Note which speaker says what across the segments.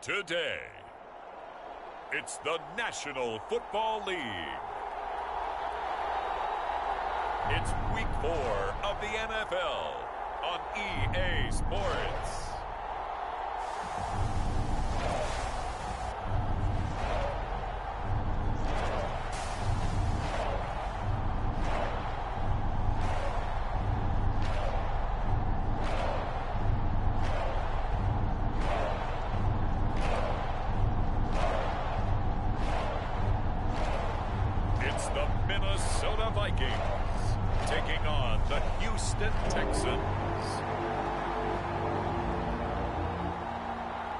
Speaker 1: Today, it's the National Football League. It's Week 4 of the NFL on EA Sports.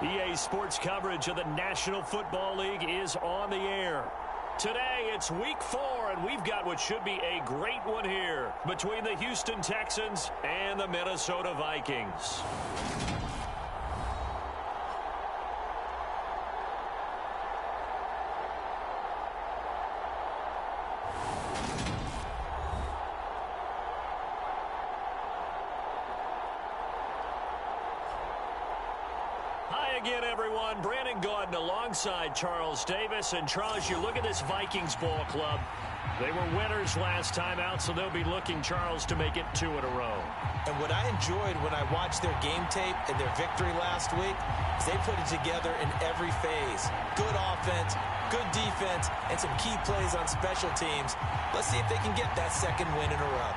Speaker 2: EA Sports coverage of the National Football League is on the air. Today, it's Week 4, and we've got what should be a great one here between the Houston Texans and the Minnesota Vikings. Again, everyone, Brandon Gaudin alongside Charles Davis. And Charles, you look at this Vikings ball club. They were winners last time out, so they'll be looking, Charles, to make it 2 in a row.
Speaker 3: And what I enjoyed when I watched their game tape and their victory last week is they put it together in every phase. Good offense, good defense, and some key plays on special teams. Let's see if they can get that second win in a row.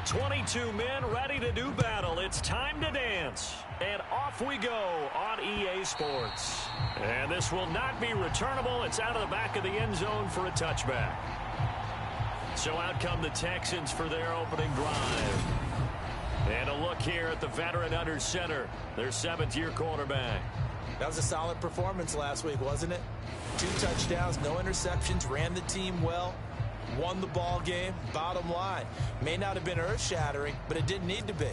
Speaker 2: 22 men ready to do battle. It's time to dance. And off we go on EA Sports. And this will not be returnable. It's out of the back of the end zone for a touchback. So out come the Texans for their opening drive. And a look here at the veteran under center, their 7th-year quarterback.
Speaker 3: That was a solid performance last week, wasn't it? 2 touchdowns, no interceptions, ran the team well. Won the ball game. Bottom line, may not have been earth-shattering, but it didn't need to be.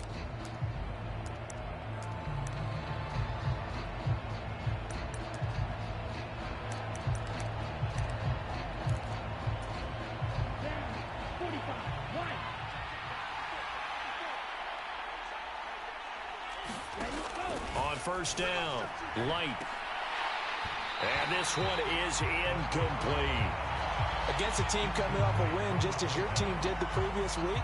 Speaker 2: On first down, Light. And this one is incomplete.
Speaker 3: Against a team coming off a win just as your team did the previous week,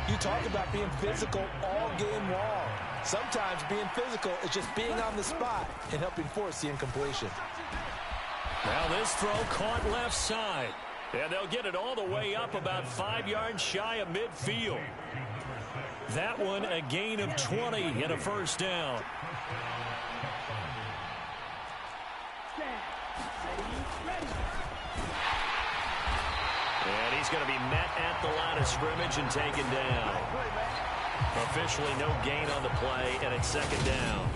Speaker 3: you talk about being physical all game long. Sometimes being physical is just being on the spot and helping force the incompletion.
Speaker 2: Now this throw caught left side. And they'll get it all the way up about 5 yards shy of midfield. That one a gain of 20 and a first down. And he's going to be met at the line of scrimmage and taken down. Officially no gain on the play, and it's second down.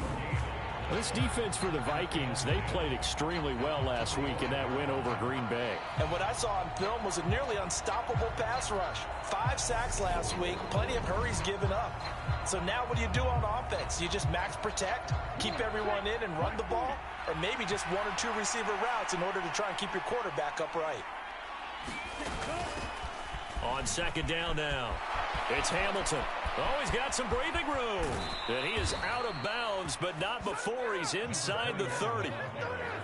Speaker 4: This defense for the Vikings, they played extremely well last week in that win over Green Bay.
Speaker 3: And what I saw on film was a nearly unstoppable pass rush. 5 sacks last week, plenty of hurries given up. So now what do you do on offense? You just max protect, keep everyone in and run the ball, or maybe just 1 or 2 receiver routes in order to try and keep your quarterback upright.
Speaker 2: On second down now, it's Hamilton. Oh, he's got some breathing room. And he is out of bounds, but not before he's inside the 30.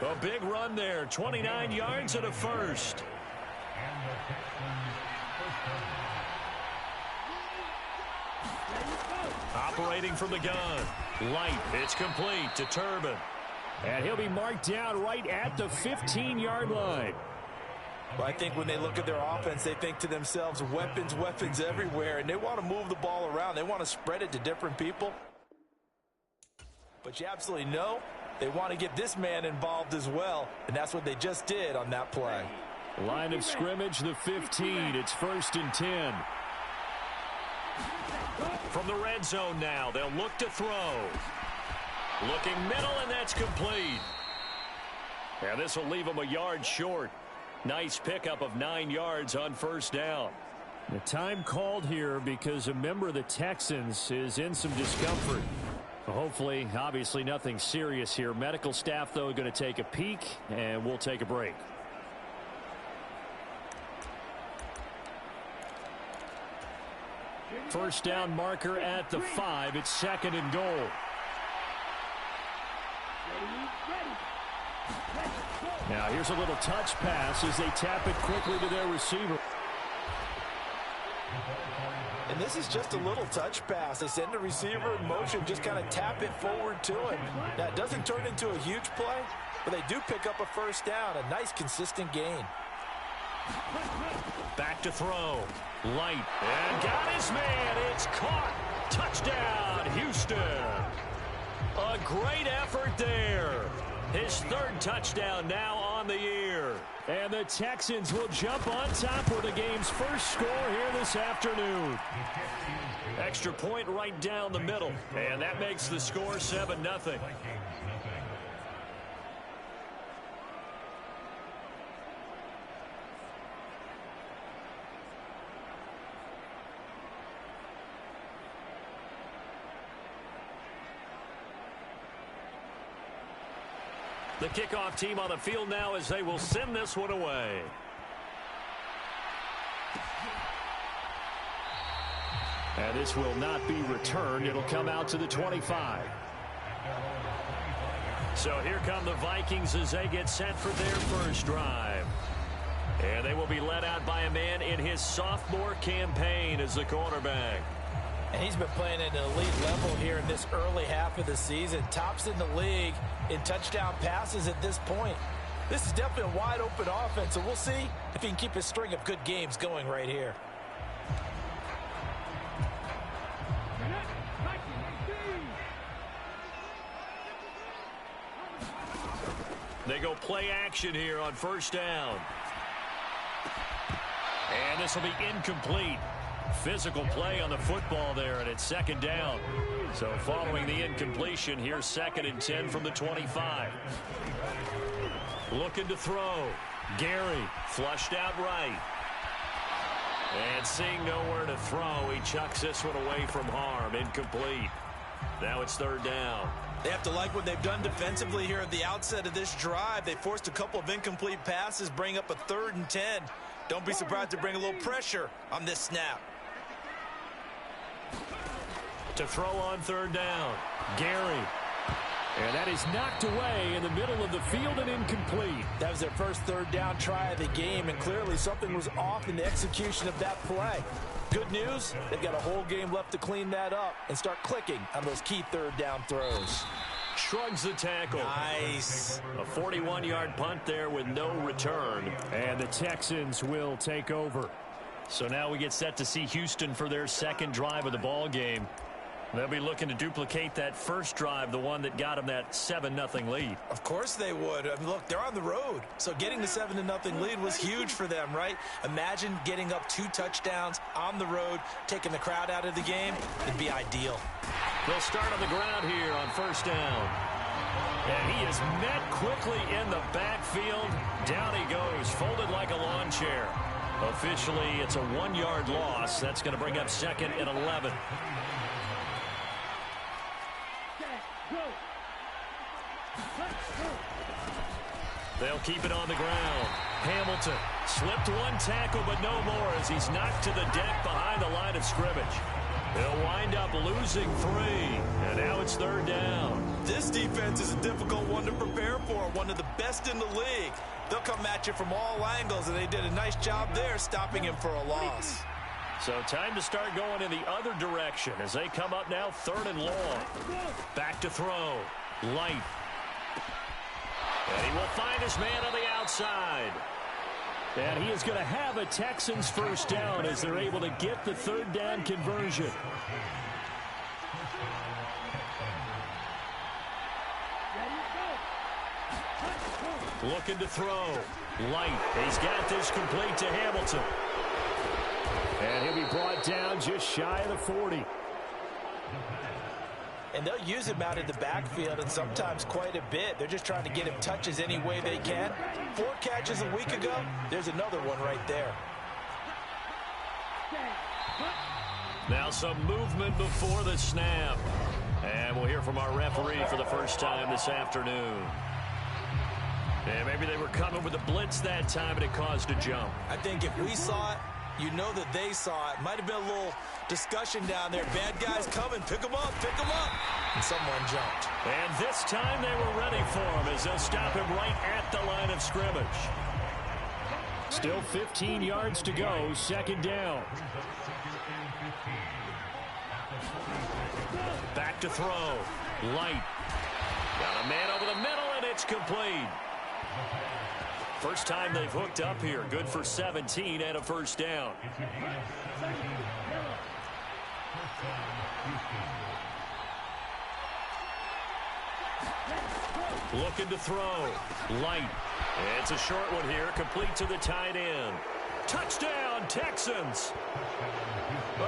Speaker 2: A big run there, 29 yards and a first. Operating from the gun. Light, it's complete to Turbin.
Speaker 4: And he'll be marked down right at the 15-yard line.
Speaker 3: Well, I think when they look at their offense, they think to themselves, weapons, weapons everywhere, and they want to move the ball around. They want to spread it to different people. But you absolutely know they want to get this man involved as well, and that's what they just did on that play.
Speaker 4: Line of scrimmage, the 15. It's 1st and 10.
Speaker 2: From the red zone now, they'll look to throw. Looking middle, and that's complete. And this will leave them a yard short. Nice pickup of 9 yards on first down.
Speaker 4: The time called here because a member of the Texans is in some discomfort. Hopefully, obviously nothing serious here. Medical staff, though, going to take a peek, and we'll take a break.
Speaker 2: First down marker at the 5. It's 2nd and goal. Now here's a little touch pass as they tap it quickly to their receiver.
Speaker 3: And this is just a little touch pass. They send the receiver in motion, just kind of tap it forward to him. Now, it doesn't turn into a huge play, but they do pick up a first down. A nice, consistent gain.
Speaker 2: Back to throw. Light. And got his man. It's caught. Touchdown, Houston. A great effort there. His 3rd touchdown now on the year. And the Texans will jump on top with the game's first score here this afternoon. Extra point right down the middle. And that makes the score 7-0. The kickoff team on the field now as they will send this one away. And this will not be returned. It'll come out to the 25. So here come the Vikings as they get set for their first drive. And they will be led out by a man in his sophomore campaign as the quarterback.
Speaker 3: And he's been playing at an elite level here in this early half of the season. Tops in the league in touchdown passes at this point. This is definitely a wide-open offense, so we'll see if he can keep his string of good games going right here.
Speaker 2: They go play action here on first down. And this will be incomplete. Physical play on the football there, and it's 2nd down. So following the incompletion, here's 2nd and 10 from the 25. Looking to throw. Gary flushed out right. And seeing nowhere to throw, he chucks this one away from harm. Incomplete. Now it's 3rd down.
Speaker 3: They have to like what they've done defensively here at the outset of this drive. They forced a couple of incomplete passes, bring up a 3rd and 10. Don't be surprised to bring a little pressure on this snap.
Speaker 2: To throw on 3rd down. Gary.
Speaker 4: And that is knocked away in the middle of the field and incomplete.
Speaker 3: That was their first 3rd down try of the game, and clearly something was off in the execution of that play. Good news, they've got a whole game left to clean that up and start clicking on those key 3rd down throws.
Speaker 2: Shrugs the tackle.
Speaker 3: Nice.
Speaker 2: A 41-yard punt there with no return.
Speaker 4: And the Texans will take over.
Speaker 2: So now we get set to see Houston for their 2nd drive of the ball game. They'll be looking to duplicate that first drive, the one that got them that 7-0 lead.
Speaker 3: Of course they would. I mean, look, they're on the road. So getting the 7-0 lead was huge for them, right? Imagine getting up 2 touchdowns on the road, taking the crowd out of the game. It'd be ideal.
Speaker 2: They'll start on the ground here on first down. And he is met quickly in the backfield. Down he goes, folded like a lawn chair. Officially, it's a 1-yard loss. That's going to bring up 2nd and 11. They'll keep it on the ground. Hamilton slipped one tackle, but no more as he's knocked to the deck behind the line of scrimmage. They'll wind up losing 3, and now it's 3rd down.
Speaker 3: This defense is a difficult one to prepare for, one of the best in the league. They'll come at you from all angles, and they did a nice job there stopping him for a loss.
Speaker 2: So time to start going in the other direction as they come up now 3rd and long. Back to throw. Light. And he will find his man on the outside.
Speaker 4: And he is going to have a Texans first down as they're able to get the 3rd down conversion.
Speaker 2: Looking to throw. Light. He's got this complete to Hamilton.
Speaker 4: And he'll be brought down just shy of the 40.
Speaker 3: And they'll use him out in the backfield, and sometimes quite a bit. They're just trying to get him touches any way they can. 4 catches a week ago. There's another one right there.
Speaker 2: Now some movement before the snap. And we'll hear from our referee for the first time this afternoon. And maybe they were coming with a blitz that time and it caused a jump.
Speaker 3: I think if we saw it, You know that they saw it. Might have been a little discussion down there. Bad guys coming. Pick them up. Pick them up. And someone jumped.
Speaker 2: And this time they were ready for him as they'll stop him right at the line of scrimmage.
Speaker 4: Still 15 yards to go. Second down.
Speaker 2: Back to throw. Light. Got a man over the middle, and it's complete. First time they've hooked up here. Good for 17 and a first down. Looking to throw. Light. It's a short one here. Complete to the tight end. Touchdown, Texans.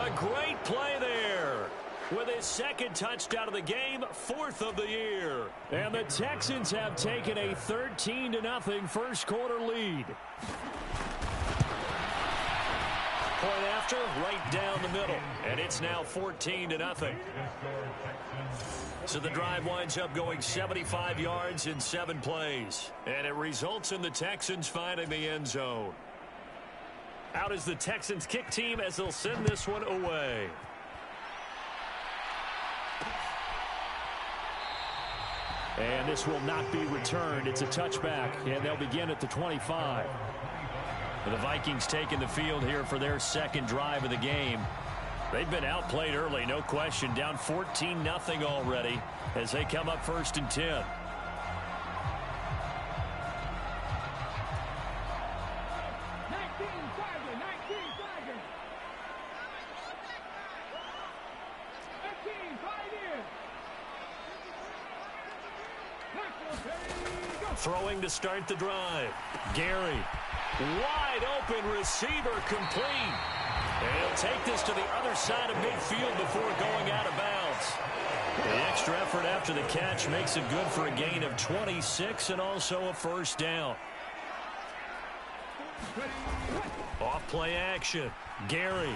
Speaker 2: A great play there. With his second touchdown of the game, fourth of the year.
Speaker 4: And the Texans have taken a 13-0 first quarter lead.
Speaker 2: Point after, right down the middle. And it's now 14-0. So the drive winds up going 75 yards in 7 plays. And it results in the Texans finding the end zone. Out is the Texans kick team as they'll send this one away.
Speaker 4: And this will not be returned. It's a touchback, and they'll begin at the 25.
Speaker 2: The Vikings taking the field here for their second drive of the game. They've been outplayed early, no question. Down 14-0 already as they come up 1st and 10. Throwing to start the drive. Gary. Wide open receiver complete. And he'll take this to the other side of midfield before going out of bounds. The extra effort after the catch makes it good for a gain of 26 and also a first down. Off play action. Gary.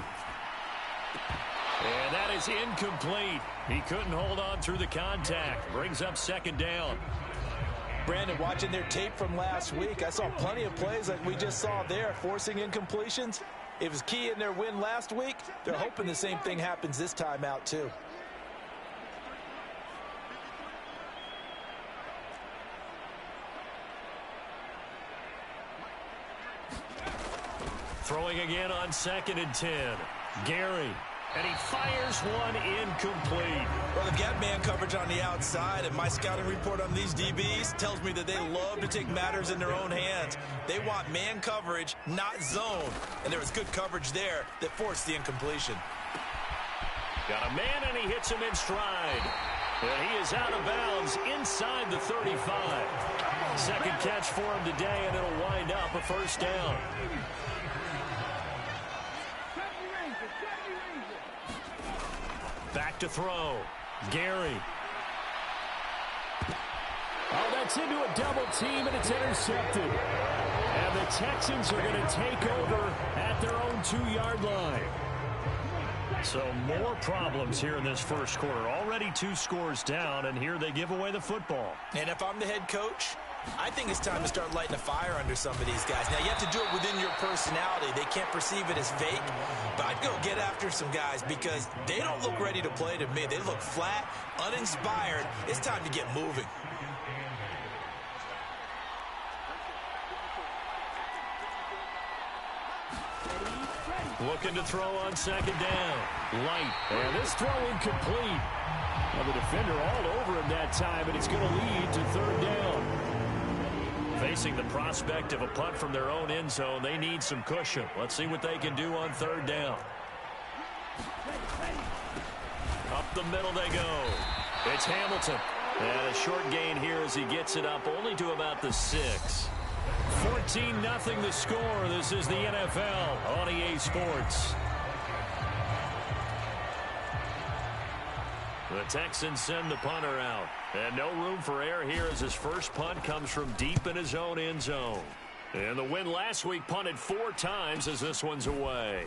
Speaker 2: And that is incomplete. He couldn't hold on through the contact. Brings up second down.
Speaker 3: Brandon, watching their tape from last week, I saw plenty of plays like we just saw there, forcing incompletions. It was key in their win last week. They're hoping the same thing happens this time out, too.
Speaker 2: Throwing again on 2nd and 10. Gary. And he fires one incomplete.
Speaker 3: Well, they've got man coverage on the outside, and my scouting report on these DBs tells me that they love to take matters in their own hands. They want man coverage, not zone. And there was good coverage there that forced the incompletion.
Speaker 2: Got a man, and he hits him in stride. And he is out of bounds inside the 35. Second catch for him today, and it'll wind up a first down. Back to throw. Gary.
Speaker 4: Oh, that's into a double team, and it's intercepted. And the Texans are going to take over at their own 2-yard line.
Speaker 2: So more problems here in this first quarter. Already 2 scores down, and here they give away the football.
Speaker 3: And if I'm the head coach, I think it's time to start lighting a fire under some of these guys. Now, you have to do it within your personality. They can't perceive it as fake, but I'd go get after some guys because they don't look ready to play to me. They look flat, uninspired. It's time to get moving.
Speaker 2: Looking to throw on 2nd down. Light.
Speaker 4: And this throw incomplete. Well, the defender all over him that time, and it's going to lead to 3rd down.
Speaker 2: Facing the prospect of a punt from their own end zone, they need some cushion. Let's see what they can do on 3rd down. Up the middle they go. It's Hamilton. And a short gain here as he gets it up only to about the 6. 14-0 the score. This is the NFL on EA Sports. The Texans send the punter out. And no room for error here as his first punt comes from deep in his own end zone. And the win last week punted 4 times as this one's away.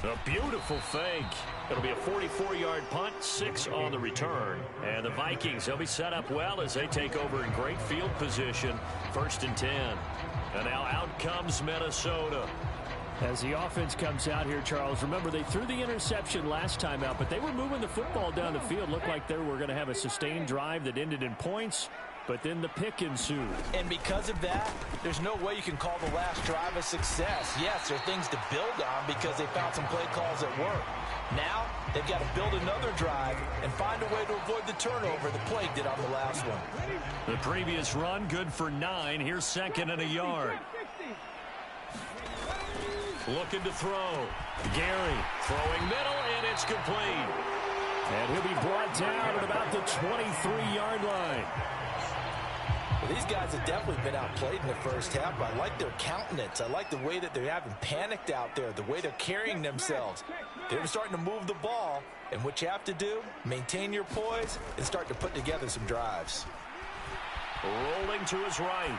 Speaker 2: A beautiful fake. It'll be a 44-yard punt, 6 on the return. And the Vikings, they'll be set up well as they take over in great field position. 1st and 10. And now out comes Minnesota.
Speaker 4: As the offense comes out here, Charles, remember they threw the interception last time out, but they were moving the football down the field. Looked like they were going to have a sustained drive that ended in points, but then the pick ensued.
Speaker 3: And because of that, there's no way you can call the last drive a success. Yes, there are things to build on because they found some play calls that work. Now, they've got to build another drive and find a way to avoid the turnover the Plague did on the last one.
Speaker 2: The previous run, good for 9. Here's 2nd and a yard. Looking to throw. Gary throwing middle, and it's complete.
Speaker 4: And he'll be brought down at about the 23-yard line.
Speaker 3: Well, these guys have definitely been outplayed in the first half, but I like their countenance. I like the way that they haven't panicked out there, the way they're carrying themselves. They're starting to move the ball, and what you have to do, maintain your poise and start to put together some drives.
Speaker 2: Rolling to his right.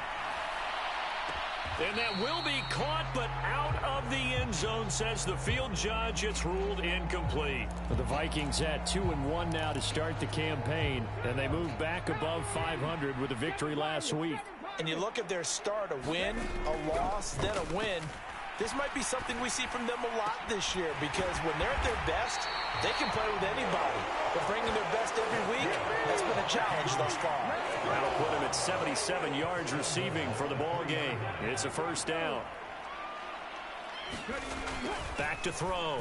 Speaker 2: And that will be caught, but out of the end zone, says the field judge. It's ruled incomplete.
Speaker 4: The Vikings at 2-1 now to start the campaign, and they move back above 500 with a victory last week.
Speaker 3: And you look at their start, a win, a loss, then a win. This might be something we see from them a lot this year because when they're at their best, they can play with anybody. But bringing their best every week has been a challenge thus far.
Speaker 2: That'll put him at 77 yards receiving for the ball game. It's a first down. Back to throw.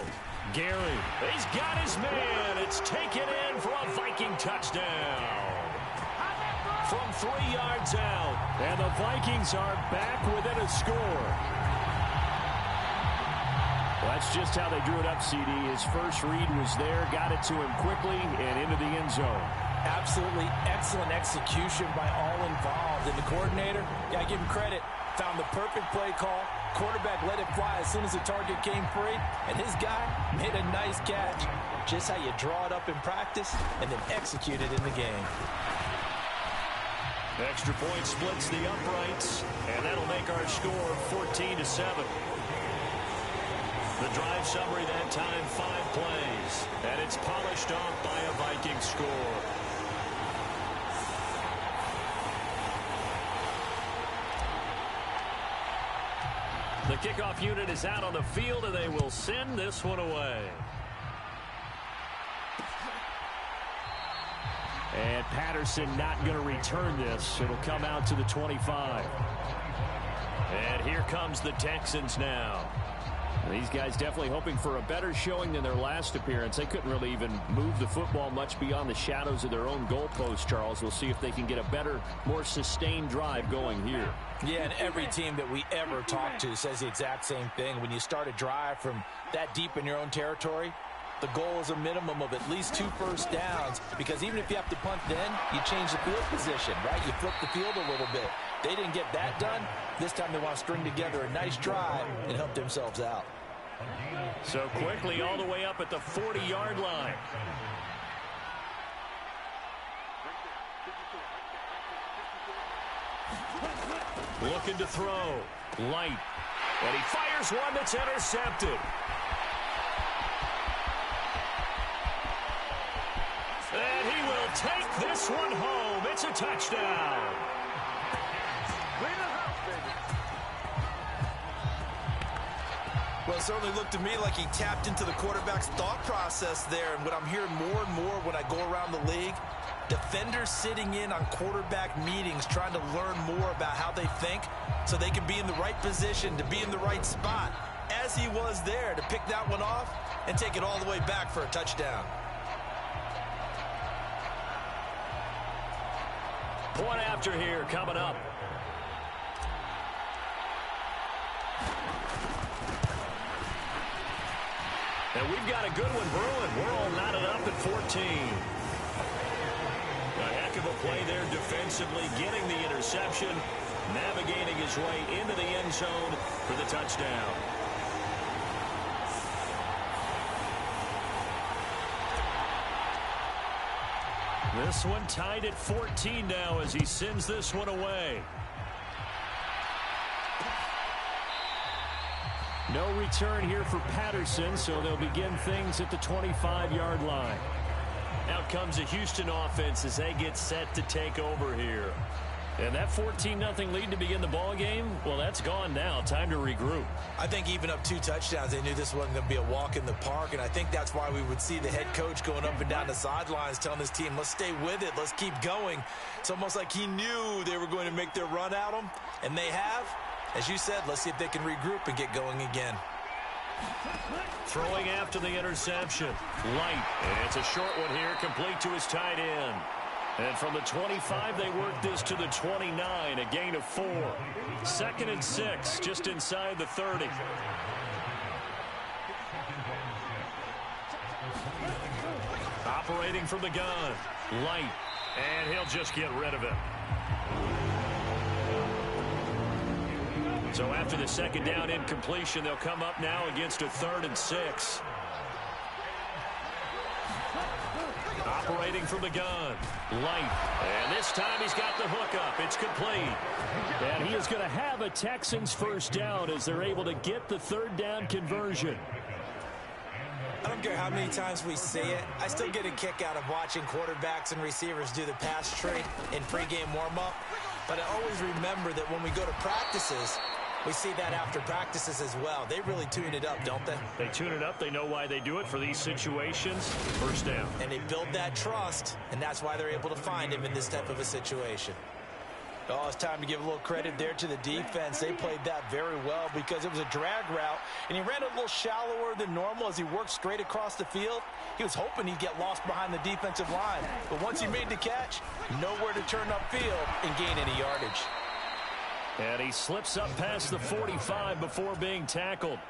Speaker 2: Gary. He's got his man. It's taken in for a Viking touchdown. From 3 yards out.
Speaker 4: And the Vikings are back within a score. Well, that's just how they drew it up, CD. His first read was there, got it to him quickly, and into the end zone.
Speaker 3: Absolutely excellent execution by all involved. And the coordinator, I give him credit, found the perfect play call. Quarterback let it fly as soon as the target came free, and his guy made a nice catch. Just how you draw it up in practice and then execute it in the game.
Speaker 2: Extra point splits the uprights, and that'll make our score 14-7. The drive summary that time, 5 plays, and it's polished off by a Viking score. The kickoff unit is out on the field, and they will send this one away.
Speaker 4: And Patterson not going to return this. It'll come out to the 25.
Speaker 2: And here comes the Texans now.
Speaker 4: These guys definitely hoping for a better showing than their last appearance. They couldn't really even move the football much beyond the shadows of their own goalpost, Charles. We'll see if they can get a better, more sustained drive going here.
Speaker 3: Yeah, and every team that we ever talk to says the exact same thing. When you start a drive from that deep in your own territory, the goal is a minimum of at least 2 first downs, because even if you have to punt then, you change the field position, right? You flip the field a little bit. They didn't get that done. This time they want to string together a nice drive and help themselves out.
Speaker 2: So quickly all the way up at the 40-yard line. Looking to throw. Light. And he fires one that's intercepted. And he will take this one home. It's a touchdown.
Speaker 3: Well, it certainly looked to me like he tapped into the quarterback's thought process there. And what I'm hearing more and more when I go around the league, defenders sitting in on quarterback meetings trying to learn more about how they think so they can be in the right position, to be in the right spot, as he was there, to pick that one off and take it all the way back for a touchdown.
Speaker 2: Point after here coming up. And we've got a good one brewing. We're all knotted up at 14. A heck of a play there defensively, getting the interception, navigating his way into the end zone for the touchdown. This one tied at 14 now as he sends this one away.
Speaker 4: No return here for Patterson, so they'll begin things at the 25-yard line.
Speaker 2: Out comes the Houston offense as they get set to take over here.
Speaker 4: And that 14-0 lead to begin the ball game, well, that's gone now. Time to regroup.
Speaker 3: I think even up 2 touchdowns, they knew this wasn't going to be a walk in the park, and I think that's why we would see the head coach going up and down the sidelines telling his team, let's stay with it, let's keep going. It's almost like he knew they were going to make their run at him, and they have. As you said, let's see if they can regroup and get going again.
Speaker 2: Throwing after the interception. Light. And it's a short one here, complete to his tight end. And from the 25, they work this to the 29, a gain of 4. 2nd and 6, just inside the 30. Operating from the gun. Light. And he'll just get rid of it. So after the 2nd down incompletion, they'll come up now against a 3rd and 6. Operating from the gun. Light. And this time he's got the hook up. It's complete.
Speaker 4: And he is going to have a Texans first down as they're able to get the 3rd down conversion.
Speaker 3: I don't care how many times we see it. I still get a kick out of watching quarterbacks and receivers do the pass tree in pregame warm-up. But I always remember that when we go to practices, we see that after practices as well. They really tune it up, don't they?
Speaker 2: They tune it up. They know why they do it for these situations. First down.
Speaker 3: And they build that trust, and that's why they're able to find him in this type of a situation. Oh, it's time to give a little credit there to the defense. They played that very well because it was a drag route, and he ran a little shallower than normal as he worked straight across the field. He was hoping he'd get lost behind the defensive line, but once he made the catch, nowhere to turn upfield and gain any yardage.
Speaker 2: And he slips up past the 45 before being tackled.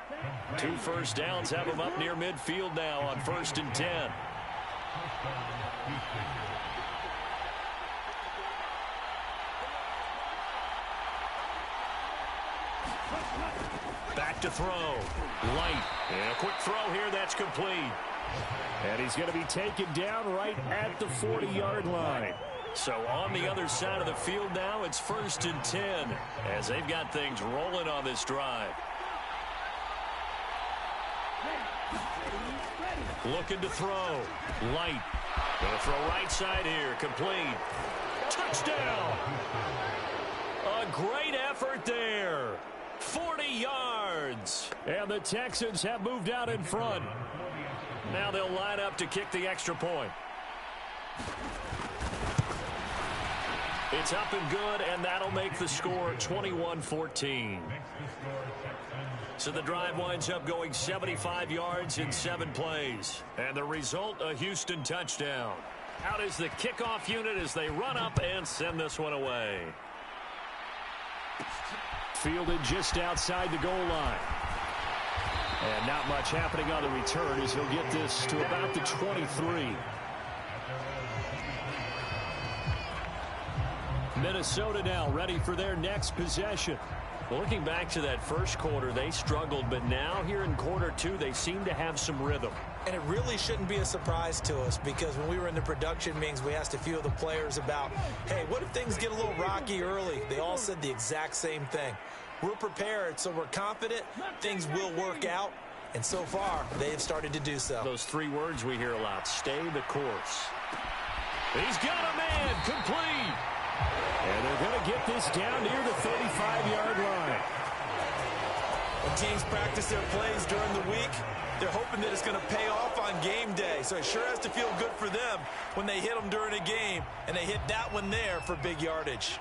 Speaker 2: 2 first downs have him up near midfield now on 1st and 10. Back to throw. Light. And a quick throw here. That's complete.
Speaker 4: And he's going to be taken down right at the 40-yard line.
Speaker 2: So on the other side of the field now, it's 1st and 10 as they've got things rolling on this drive. Looking to throw. Light. Going to throw right side here. Complete. Touchdown. A great effort there. 40 yards.
Speaker 4: And the Texans have moved out in front.
Speaker 2: Now they'll line up to kick the extra point. It's up and good, and that'll make the score 21-14. So the drive winds up going 75 yards in 7 plays. And the result, a Houston touchdown. Out is the kickoff unit as they run up and send this one away.
Speaker 4: Fielded just outside the goal line. And not much happening on the return as he'll get this to about the 23. Minnesota now ready for their next possession.
Speaker 2: Well, looking back to that first quarter, they struggled, but now here in quarter 2, they seem to have some rhythm.
Speaker 3: And it really shouldn't be a surprise to us because when we were in the production meetings, we asked a few of the players about, hey, what if things get a little rocky early? They all said the exact same thing. We're prepared, so we're confident things will work out. And so far, they have started to do so.
Speaker 2: Those 3 words we hear a lot, stay the course. He's got a man, complete.
Speaker 4: And they're going to get this down near the 35-yard line.
Speaker 3: When teams practice their plays during the week, they're hoping that it's going to pay off on game day. So it sure has to feel good for them when they hit them during a game, and they hit that one there for big yardage.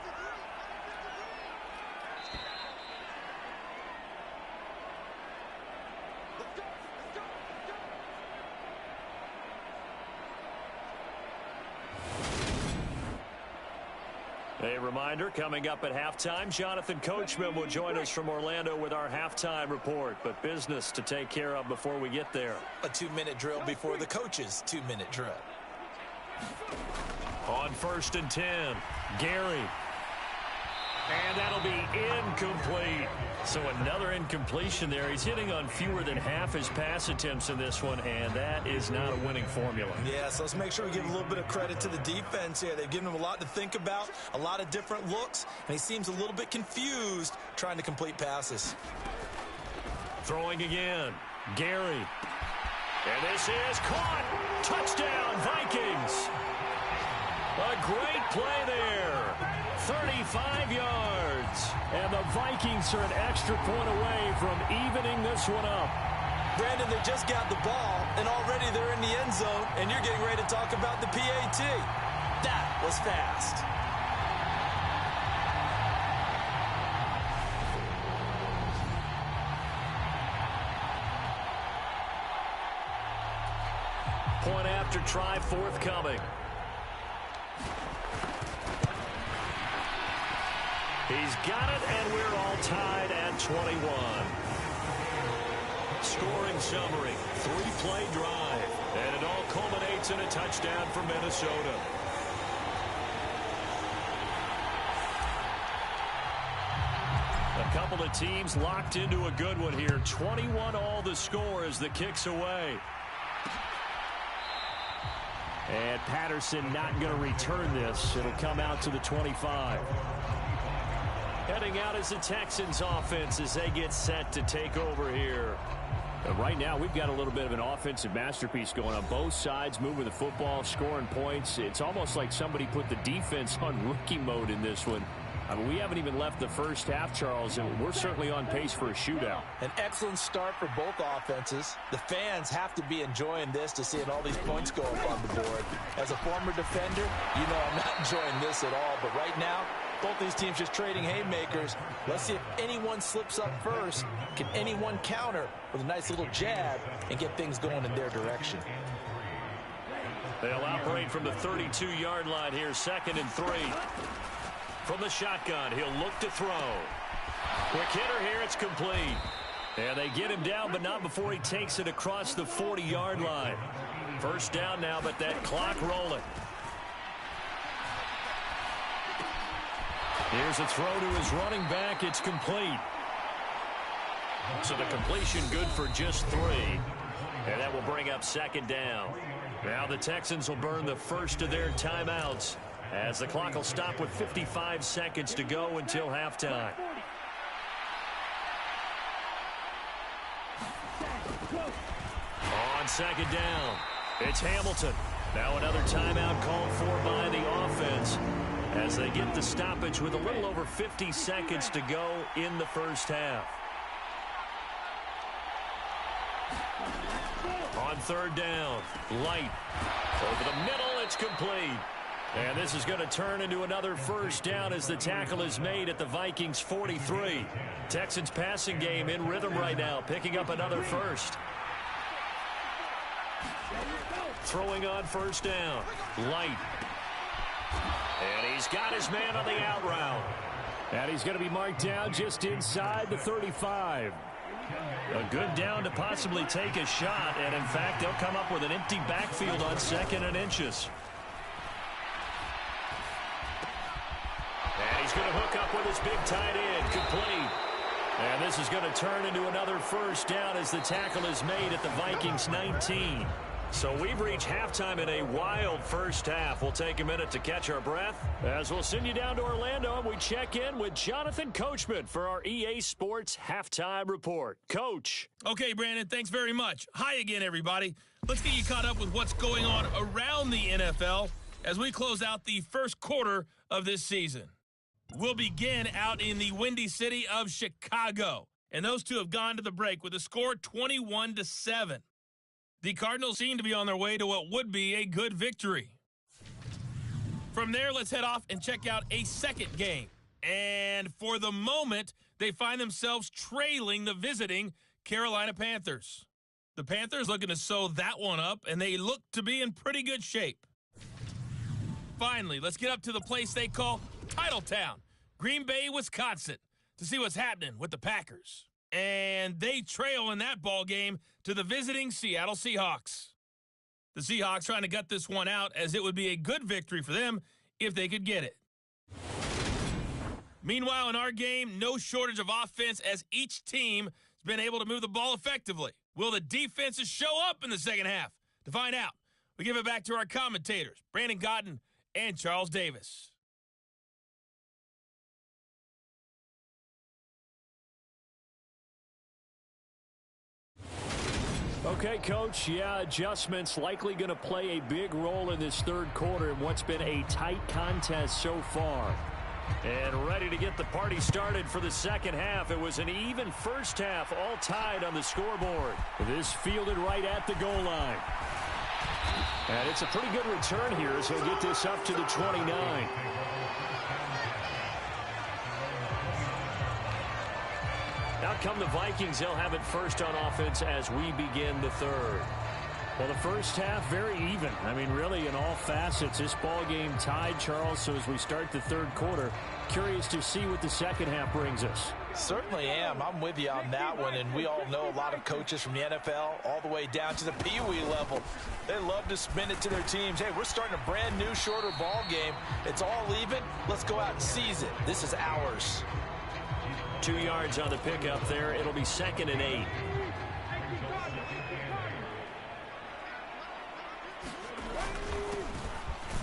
Speaker 2: A reminder, coming up at halftime, Jonathan Coachman will join us from Orlando with our halftime report. But business to take care of before we get there.
Speaker 3: A 2-minute drill before the coach's 2-minute drill.
Speaker 2: On 1st and 10, Gary. And that'll be incomplete. So another incompletion there. He's hitting on fewer than half his pass attempts in this one, and that is not a winning formula.
Speaker 3: Yeah, so let's make sure we give a little bit of credit to the defense here. They've given him a lot to think about, a lot of different looks, and he seems a little bit confused trying to complete passes.
Speaker 2: Throwing again, Gary. And this is caught. Touchdown, Vikings. A great play there. 35 yards. And the Vikings are an extra point away from evening this one up.
Speaker 3: Brandon, they just got the ball, and already they're in the end zone, and you're getting ready to talk about the PAT. That was fast.
Speaker 2: Point after try forthcoming. He's got it, and we're all tied at 21. Scoring summary, 3-play drive, and it all culminates in a touchdown for Minnesota. A couple of teams locked into a good one here. 21 all the score as the kick's away. And Patterson not going to return this. It'll come out to the 25. Heading out is the Texans offense as they get set to take over here. And right now, we've got a little bit of an offensive masterpiece going on. Both sides moving the football, scoring points. It's almost like somebody put the defense on rookie mode in this one. I mean, we haven't even left the first half, Charles, and we're certainly on pace for a shootout.
Speaker 3: An excellent start for both offenses. The fans have to be enjoying this to seeing all these points go up on the board. As a former defender, you know I'm not enjoying this at all. But right now, both these teams just trading haymakers. Let's see if anyone slips up first. Can anyone counter with a nice little jab and get things going in their direction?
Speaker 2: They'll operate from the 32-yard line here, 2nd and 3. From the shotgun, he'll look to throw. Quick hitter here, it's complete. And they get him down, but not before he takes it across the 40-yard line. First down now, but that clock rolling. Here's a throw to his running back. It's complete. So the completion good for just 3. And that will bring up 2nd down. Now the Texans will burn the first of their timeouts, as the clock will stop with 55 seconds to go until halftime. On 2nd down, it's Hamilton. Now another timeout called for by the offense as they get the stoppage with a little over 50 seconds to go in the first half. On 3rd down, Light. Over the middle, it's complete. And this is going to turn into another first down as the tackle is made at the Vikings 43. Texans passing game in rhythm right now, picking up another first. Throwing on 1st down, Light. And he's got his man on the out route. And he's going to be marked down just inside the 35. A good down to possibly take a shot, and in fact, they'll come up with an empty backfield on 2nd and inches. And he's going to hook up with his big tight end, complete. And this is going to turn into another first down as the tackle is made at the Vikings 19. So we've reached halftime in a wild first half. We'll take a minute to catch our breath as we'll send you down to Orlando and we check in with Jonathan Coachman for our EA Sports Halftime Report. Coach.
Speaker 5: Okay, Brandon, thanks very much. Hi again, everybody. Let's get you caught up with what's going on around the NFL as we close out the first quarter of this season. We'll begin out in the Windy City of Chicago, and those two have gone to the break with a score 21-7. The Cardinals seem to be on their way to what would be a good victory. From there, let's head off and check out a second game. And for the moment, they find themselves trailing the visiting Carolina Panthers. The Panthers looking to sew that one up, and they look to be in pretty good shape. Finally, let's get up to the place they call Titletown, Green Bay, Wisconsin, to see what's happening with the Packers. And they trail in that ball game to the visiting Seattle Seahawks. The Seahawks trying to gut this one out, as it would be a good victory for them if they could get it. Meanwhile, in our game, no shortage of offense as each team has been able to move the ball effectively. Will the defenses show up in the second half? To find out, we give it back to our commentators, Brandon Cotton and Charles Davis.
Speaker 2: Okay, Coach, adjustments likely going to play a big role in this third quarter in what's been a tight contest so far. And ready to get the party started for the second half. It was an even first half, all tied on the scoreboard.
Speaker 4: This fielded right at the goal line. And it's a pretty good return here as he'll get this up to the 29.
Speaker 2: Out come the Vikings. They'll have it first on offense as we begin the third.
Speaker 4: Well, the first half, very even. I mean, really, in all facets, this ball game tied, Charles. So as we start the third quarter, curious to see what the second half brings us.
Speaker 3: Certainly am. I'm with you on that one, and we all know a lot of coaches from the NFL all the way down to the Pee-wee level. They love to spin it to their teams. Hey, we're starting a brand new, shorter ball game. It's all even. Let's go out and seize it. This is ours.
Speaker 2: 2 yards on the pickup there. It'll be 2nd and 8.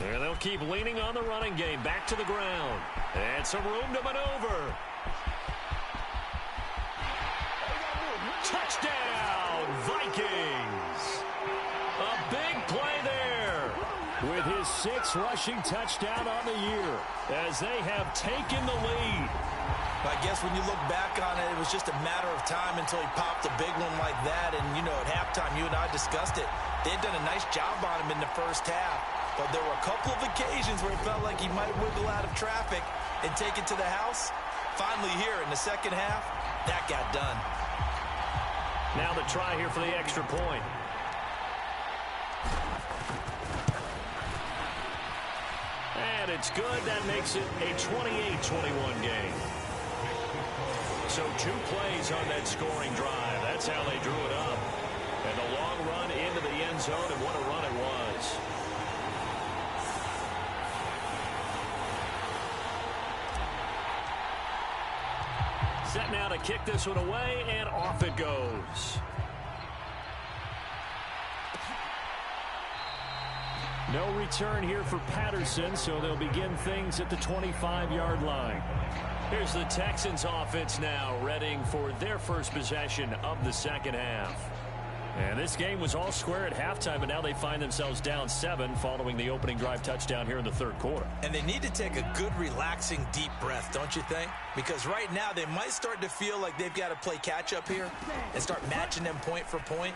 Speaker 2: And they'll keep leaning on the running game. Back to the ground. And some room to maneuver. Touchdown, Vikings. A big play there.
Speaker 4: With his 6th rushing touchdown on the year, as they have taken the lead.
Speaker 3: I guess when you look back on it, it was just a matter of time until he popped a big one like that. And, you know, at halftime, you and I discussed it. They had done a nice job on him in the first half. But there were a couple of occasions where it felt like he might wiggle out of traffic and take it to the house. Finally here in the second half, that got done.
Speaker 2: Now the try here for the extra point. And it's good. That makes it a 28-21 game. So 2 plays on that scoring drive. That's how they drew it up. And a long run into the end zone, and what a run it was. Set now to kick this one away, and off it goes.
Speaker 4: No return here for Patterson, so they'll begin things at the 25-yard line.
Speaker 2: Here's the Texans offense now, readying for their first possession of the second half.
Speaker 4: And this game was all square at halftime, but now they find themselves down 7 following the opening drive touchdown here in the third quarter.
Speaker 3: And they need to take a good, relaxing, deep breath, don't you think? Because right now they might start to feel like they've got to play catch-up here and start matching them point for point.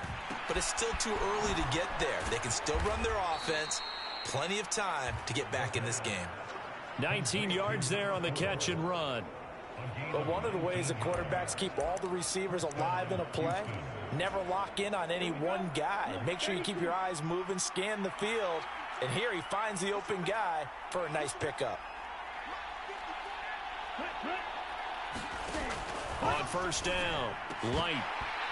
Speaker 3: But it's still too early to get there. They can still run their offense. Plenty of time to get back in this game.
Speaker 2: 19 yards there on the catch and run.
Speaker 3: But one of the ways that quarterbacks keep all the receivers alive in a play, never lock in on any one guy. Make sure you keep your eyes moving, scan the field, and here he finds the open guy for a nice pickup.
Speaker 2: On first down, Light.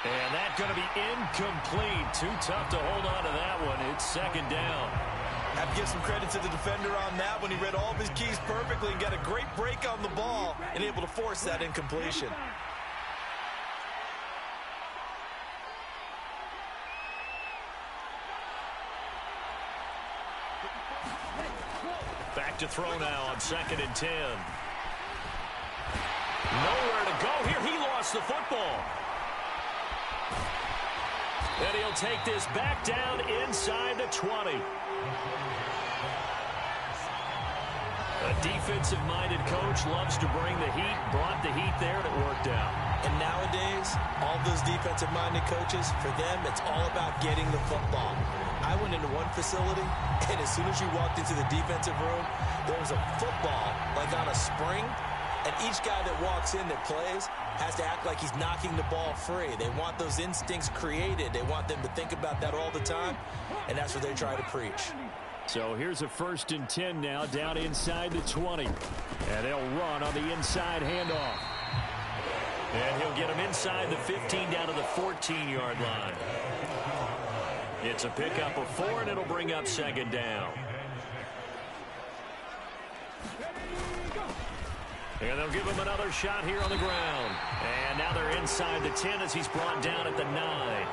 Speaker 2: And that's going to be incomplete. Too tough to hold on to that one. It's 2nd down.
Speaker 3: Have to give some credit to the defender on that one. He read all of his keys perfectly and got a great break on the ball and able to force that incompletion.
Speaker 2: Back to throw now on 2nd and 10. Nowhere to go here. He lost the football. And he'll take this back down inside the 20. A defensive-minded coach loves to bring the heat, brought the heat there, and it worked out.
Speaker 3: And nowadays, all those defensive-minded coaches, for them, it's all about getting the football. I went into one facility, and as soon as you walked into the defensive room, there was a football, like on a spring, and each guy that walks in that plays has to act like he's knocking the ball free. They want those instincts created. They want them to think about that all the time, and that's what they try to preach.
Speaker 4: So here's a 1st and 10 now, down inside the 20. And they'll run on the inside handoff.
Speaker 2: And he'll get him inside the 15 down to the 14-yard line. It's a pickup of 4, and it'll bring up 2nd down. And they'll give him another shot here on the ground. And now they're inside the 10 as he's brought down at the 9.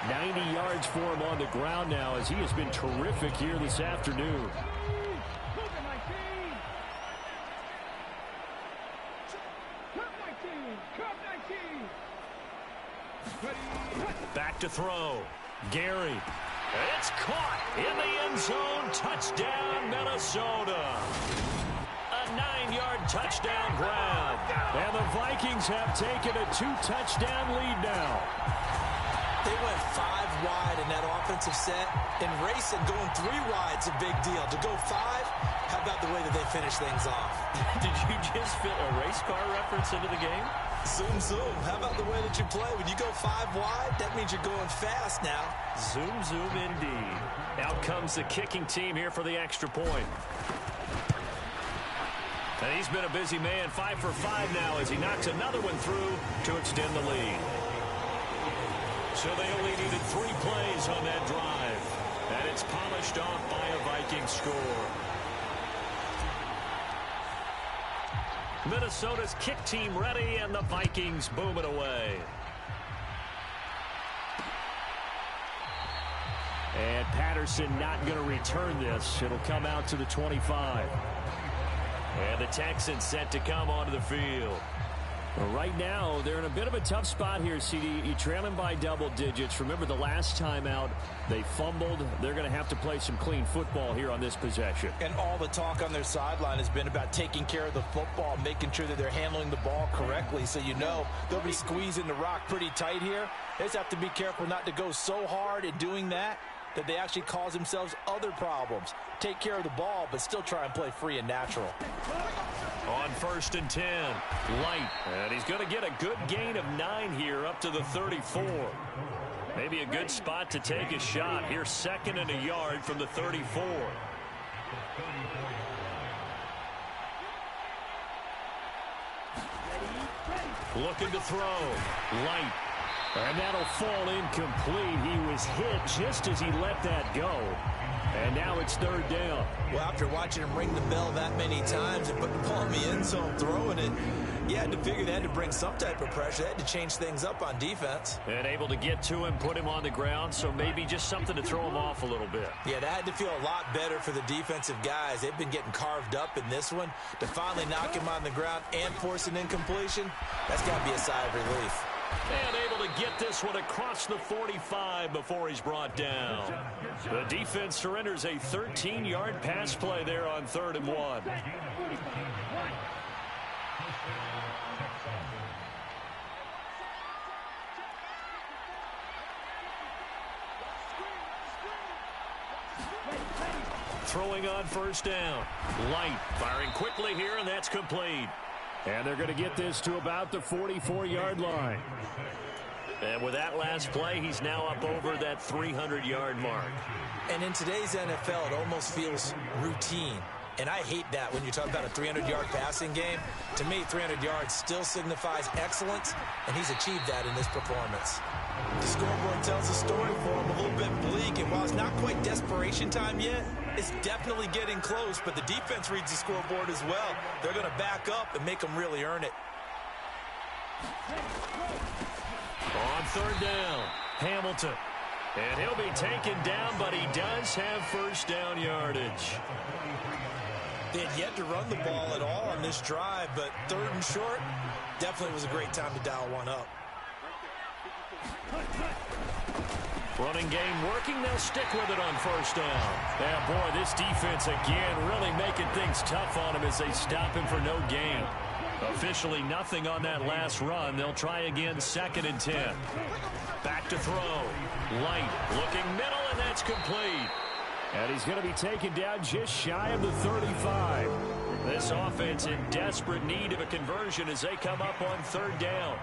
Speaker 4: 90 yards for him on the ground now as he has been terrific here this afternoon.
Speaker 2: Back to throw. Gary. It's caught in the end zone. Touchdown, Minnesota. 9-yard touchdown grab.
Speaker 4: And the Vikings have taken a 2-touchdown lead now.
Speaker 3: They went 5 wide in that offensive set. In racing, going 3 wide's a big deal. To go 5, how about the way that they finish things off?
Speaker 2: Did you just fit a race car reference into the game?
Speaker 3: Zoom, zoom. How about the way that you play? When you go 5 wide, that means you're going fast now.
Speaker 2: Zoom, zoom indeed. Out comes the kicking team here for the extra point. And he's been a busy man, 5 for 5 now as he knocks another one through to extend the lead. So they only needed 3 plays on that drive. And it's polished off by a Viking score. Minnesota's kick team ready, and the Vikings boom it away.
Speaker 4: And Patterson not going to return this. It'll come out to the 25.
Speaker 2: And the Texans set to come onto the field.
Speaker 4: Well, right now, they're in a bit of a tough spot here, CD. You're trailing by double digits. Remember, the last time out, they fumbled. They're going to have to play some clean football here on this possession.
Speaker 3: And all the talk on their sideline has been about taking care of the football, making sure that they're handling the ball correctly. So you know they'll be squeezing the rock pretty tight here. They just have to be careful not to go so hard in doing that they actually cause themselves other problems. Take care of the ball, but still try and play free and natural.
Speaker 2: On 1st and 10, Light. And he's going to get a good gain of 9 here up to the 34. Maybe a good spot to take a shot. Here's 2nd and a yard from the 34. Looking to throw. Light. And that'll fall incomplete. He was hit just as he let that go. And now it's 3rd down.
Speaker 3: Well, after watching him ring the bell that many times and put the ball in the end zone, throwing it, you had to figure they had to bring some type of pressure. They had to change things up on defense.
Speaker 2: And able to get to him, put him on the ground, so maybe just something to throw him off a little bit.
Speaker 3: Yeah, that had to feel a lot better for the defensive guys. They've been getting carved up in this one. To finally knock him on the ground and force an incompletion, that's got to be a sigh of relief.
Speaker 2: And able to get this one across the 45 before he's brought down. The defense surrenders a 13-yard pass play there on 3rd and 1. Throwing on 1st down. Light firing quickly here, and that's complete.
Speaker 4: And they're going to get this to about the 44-yard line.
Speaker 2: And with that last play, he's now up over that 300-yard mark.
Speaker 3: And in today's NFL, it almost feels routine. And I hate that when you talk about a 300-yard passing game. To me, 300 yards still signifies excellence, and he's achieved that in this performance. The scoreboard tells a story for him, a little bit bleak, and while it's not quite desperation time yet, it's definitely getting close, but the defense reads the scoreboard as well. They're going to back up and make them really earn it.
Speaker 2: On 3rd down, Hamilton. And he'll be taken down, but he does have 1st down yardage.
Speaker 3: They had yet to run the ball at all on this drive, but 3rd and short definitely was a great time to dial one up.
Speaker 2: Running game working. They'll stick with it on 1st down.
Speaker 4: Yeah, boy, this defense again really making things tough on him as they stop him for no gain.
Speaker 2: Officially nothing on that last run. They'll try again 2nd and 10. Back to throw. Light looking middle, and that's complete.
Speaker 4: And he's going to be taken down just shy of the 35.
Speaker 2: This offense in desperate need of a conversion as they come up on 3rd down.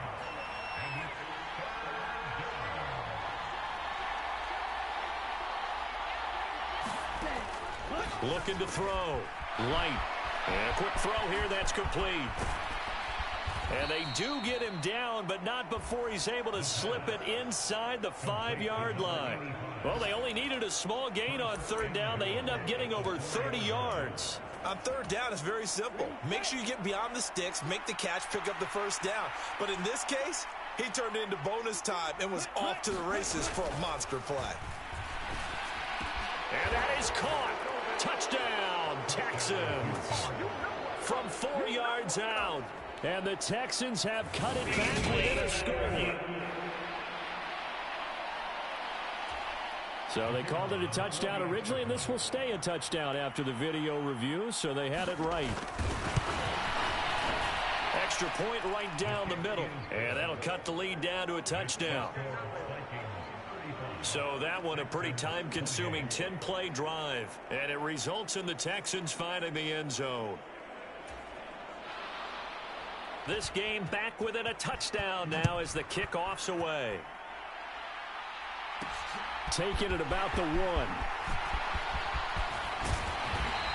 Speaker 2: Looking to throw. Light. And a quick throw here. That's complete. And they do get him down, but not before he's able to slip it inside the 5-yard line. Well, they only needed a small gain on 3rd down. They end up getting over 30 yards.
Speaker 3: On 3rd down, it's very simple. Make sure you get beyond the sticks, make the catch, pick up the 1st down. But in this case, he turned into bonus time and was off to the races for a monster play.
Speaker 2: And that is caught. Touchdown, Texans. From 4 yards out.
Speaker 4: And the Texans have cut it back within a score. So they called it a touchdown originally, and this will stay a touchdown after the video review, so they had it right.
Speaker 2: extra point right down the middle. And that'll cut the lead down to a touchdown. So that one a pretty time-consuming 10-play drive. And it results in the Texans finding the end zone. This game back within a touchdown now as the kickoff's away.
Speaker 4: Taking it about the 1.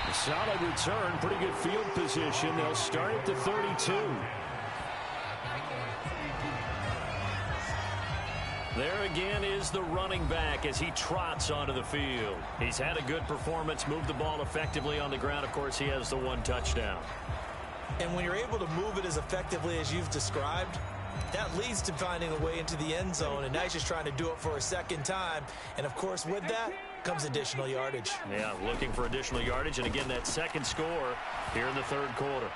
Speaker 4: A solid return, pretty good field position. They'll start at the 32. There again is the running back as he trots onto the field. He's had a good performance, moved the ball effectively on the ground. Of course, he has the 1 touchdown.
Speaker 3: And when you're able to move it as effectively as you've described, that leads to finding a way into the end zone, and now he's just trying to do it for a second time. And, of course, with that comes additional yardage.
Speaker 2: Yeah, looking for additional yardage, and again, that second score here in the third quarter.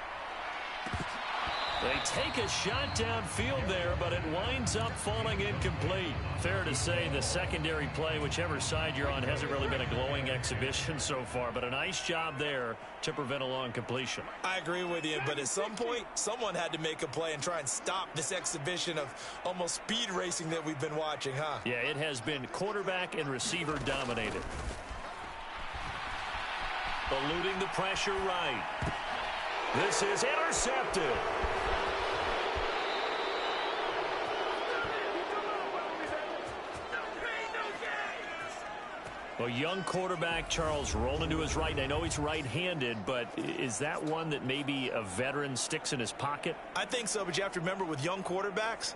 Speaker 2: They take a shot downfield there, but it winds up falling incomplete. Fair to say the secondary play, whichever side you're on, hasn't really been a glowing exhibition so far, but a nice job there to prevent a long completion.
Speaker 3: I agree with you, but at some point, someone had to make a play and try and stop this exhibition of almost speed racing that we've been watching, huh?
Speaker 2: Yeah, it has been quarterback and receiver dominated. Eluding the pressure right. This is intercepted. Well, young quarterback Charles rolling to his right. I know he's right-handed, but is that one that maybe a veteran sticks in his pocket?
Speaker 3: I think so, but you have to remember with young quarterbacks,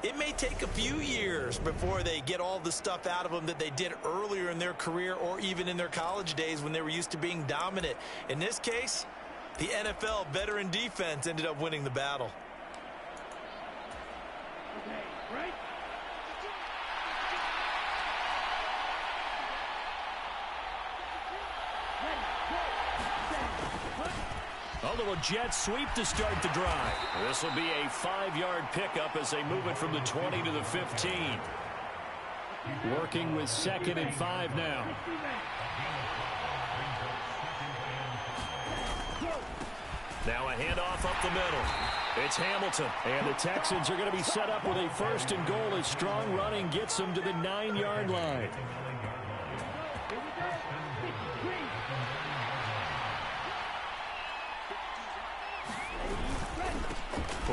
Speaker 3: it may take a few years before they get all the stuff out of them that they did earlier in their career or even in their college days when they were used to being dominant. In this case, the NFL veteran defense ended up winning the battle.
Speaker 2: A little jet sweep to start the drive. This will be a 5-yard pickup as they move it from the 20 to the 15.
Speaker 4: Working with 2nd and 5 now.
Speaker 2: Now a handoff up the middle. It's Hamilton.
Speaker 4: And the Texans are going to be set up with a 1st and goal as strong running gets them to the 9-yard line.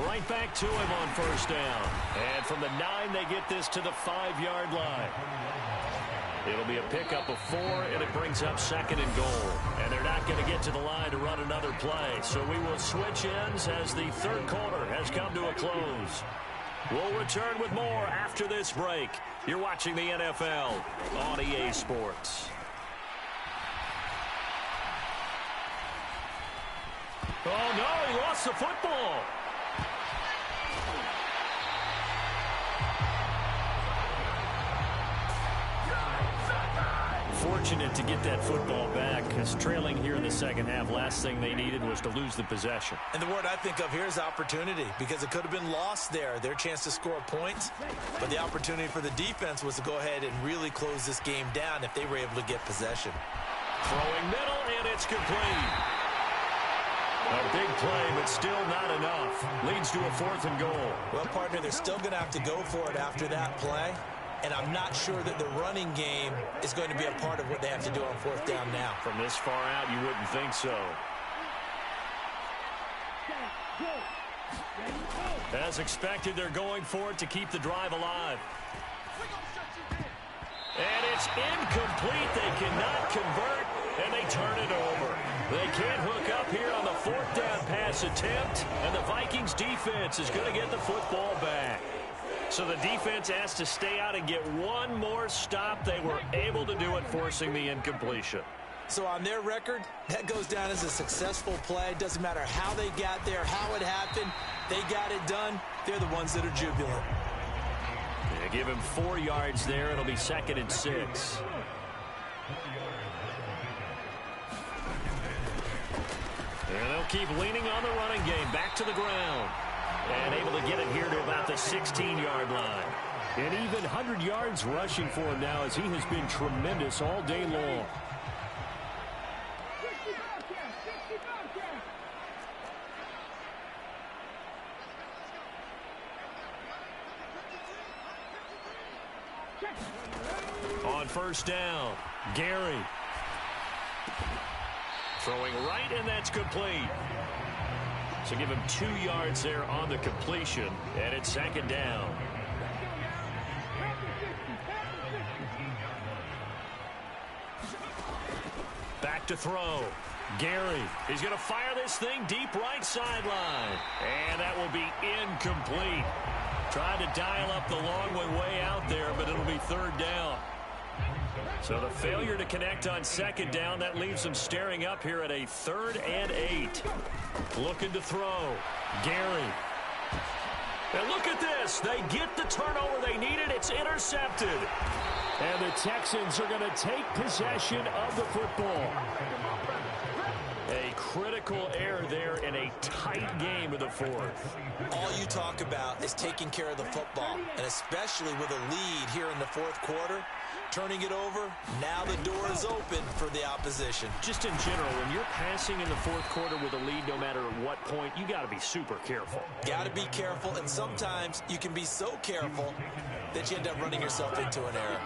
Speaker 2: Right back to him on 1st down. And from the 9, they get this to the 5-yard line. It'll be a pickup of 4, and it brings up 2nd and goal. And they're not going to get to the line to run another play. So we will switch ends as the third quarter has come to a close. We'll return with more after this break. You're watching the NFL on EA Sports. Oh, no, he lost the football. Fortunate to get that football back, because trailing here in the second half, last thing they needed was to lose the possession.
Speaker 3: And the word I think of here is opportunity, because it could have been lost there, their chance to score points. But the opportunity for the defense was to go ahead and really close this game down if they were able to get possession.
Speaker 2: Throwing middle, and it's complete. A big play, but still not enough. Leads to a 4th and goal.
Speaker 3: Well, partner, they're still going to have to go for it after that play. And I'm not sure that the running game is going to be a part of what they have to do on 4th down now.
Speaker 2: From this far out, you wouldn't think so. As expected, they're going for it to keep the drive alive. And it's incomplete. They cannot convert, and they turn it over. They can't hook up here on the 4th down pass attempt, and the Vikings defense is going to get the football back. So the defense has to stay out and get one more stop. They were able to do it, forcing the incompletion.
Speaker 3: So on their record, that goes down as a successful play. It doesn't matter how they got there, how it happened. They got it done. They're the ones that are jubilant.
Speaker 2: They give him 4 yards there. It'll be 2nd and 6. And they'll keep leaning on the running game. Back to the ground. And able to get it here to about the 16-yard line.
Speaker 4: And even 100 yards rushing for him now, as he has been tremendous all day long.
Speaker 2: on first down. Gary. Throwing right, and that's complete. So give him 2 yards there on the completion, and it's second down. Back to throw. Gary. He's going to fire this thing deep right sideline. And that will be incomplete. Tried to dial up the long way out there, but it'll be third down. So the failure to connect on second down, that leaves them staring up here at a 3rd and 8. Looking to throw. Gary. And look at this. They get the turnover they needed. It's intercepted.
Speaker 4: And the Texans are going to take possession of the football.
Speaker 2: A critical error there in a tight game of the 4th.
Speaker 3: All you talk about is taking care of the football, and especially with a lead here in the 4th quarter. Turning it over, now the door is open for the opposition.
Speaker 2: Just in general, when you're passing in the 4th quarter with a lead, no matter at what point, you got to be super careful.
Speaker 3: Got to be careful, and sometimes you can be so careful that you end up running yourself into an error.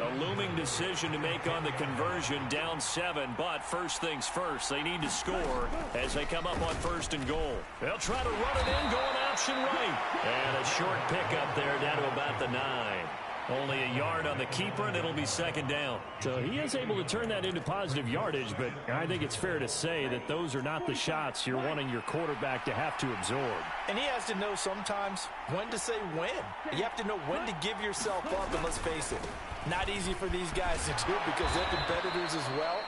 Speaker 2: A looming decision to make on the conversion, down 7, but first things first, they need to score as they come up on 1st and goal. They'll try to run it in, going option right. And a short pickup there down to about the 9. Only a yard on the keeper, and it'll be second down.
Speaker 4: So he is able to turn that into positive yardage, but I think it's fair to say that those are not the shots you're wanting your quarterback to have to absorb.
Speaker 3: And he has to know sometimes when to say when. You have to know when to give yourself up, and let's face it, not easy for these guys to do because they're competitors as well.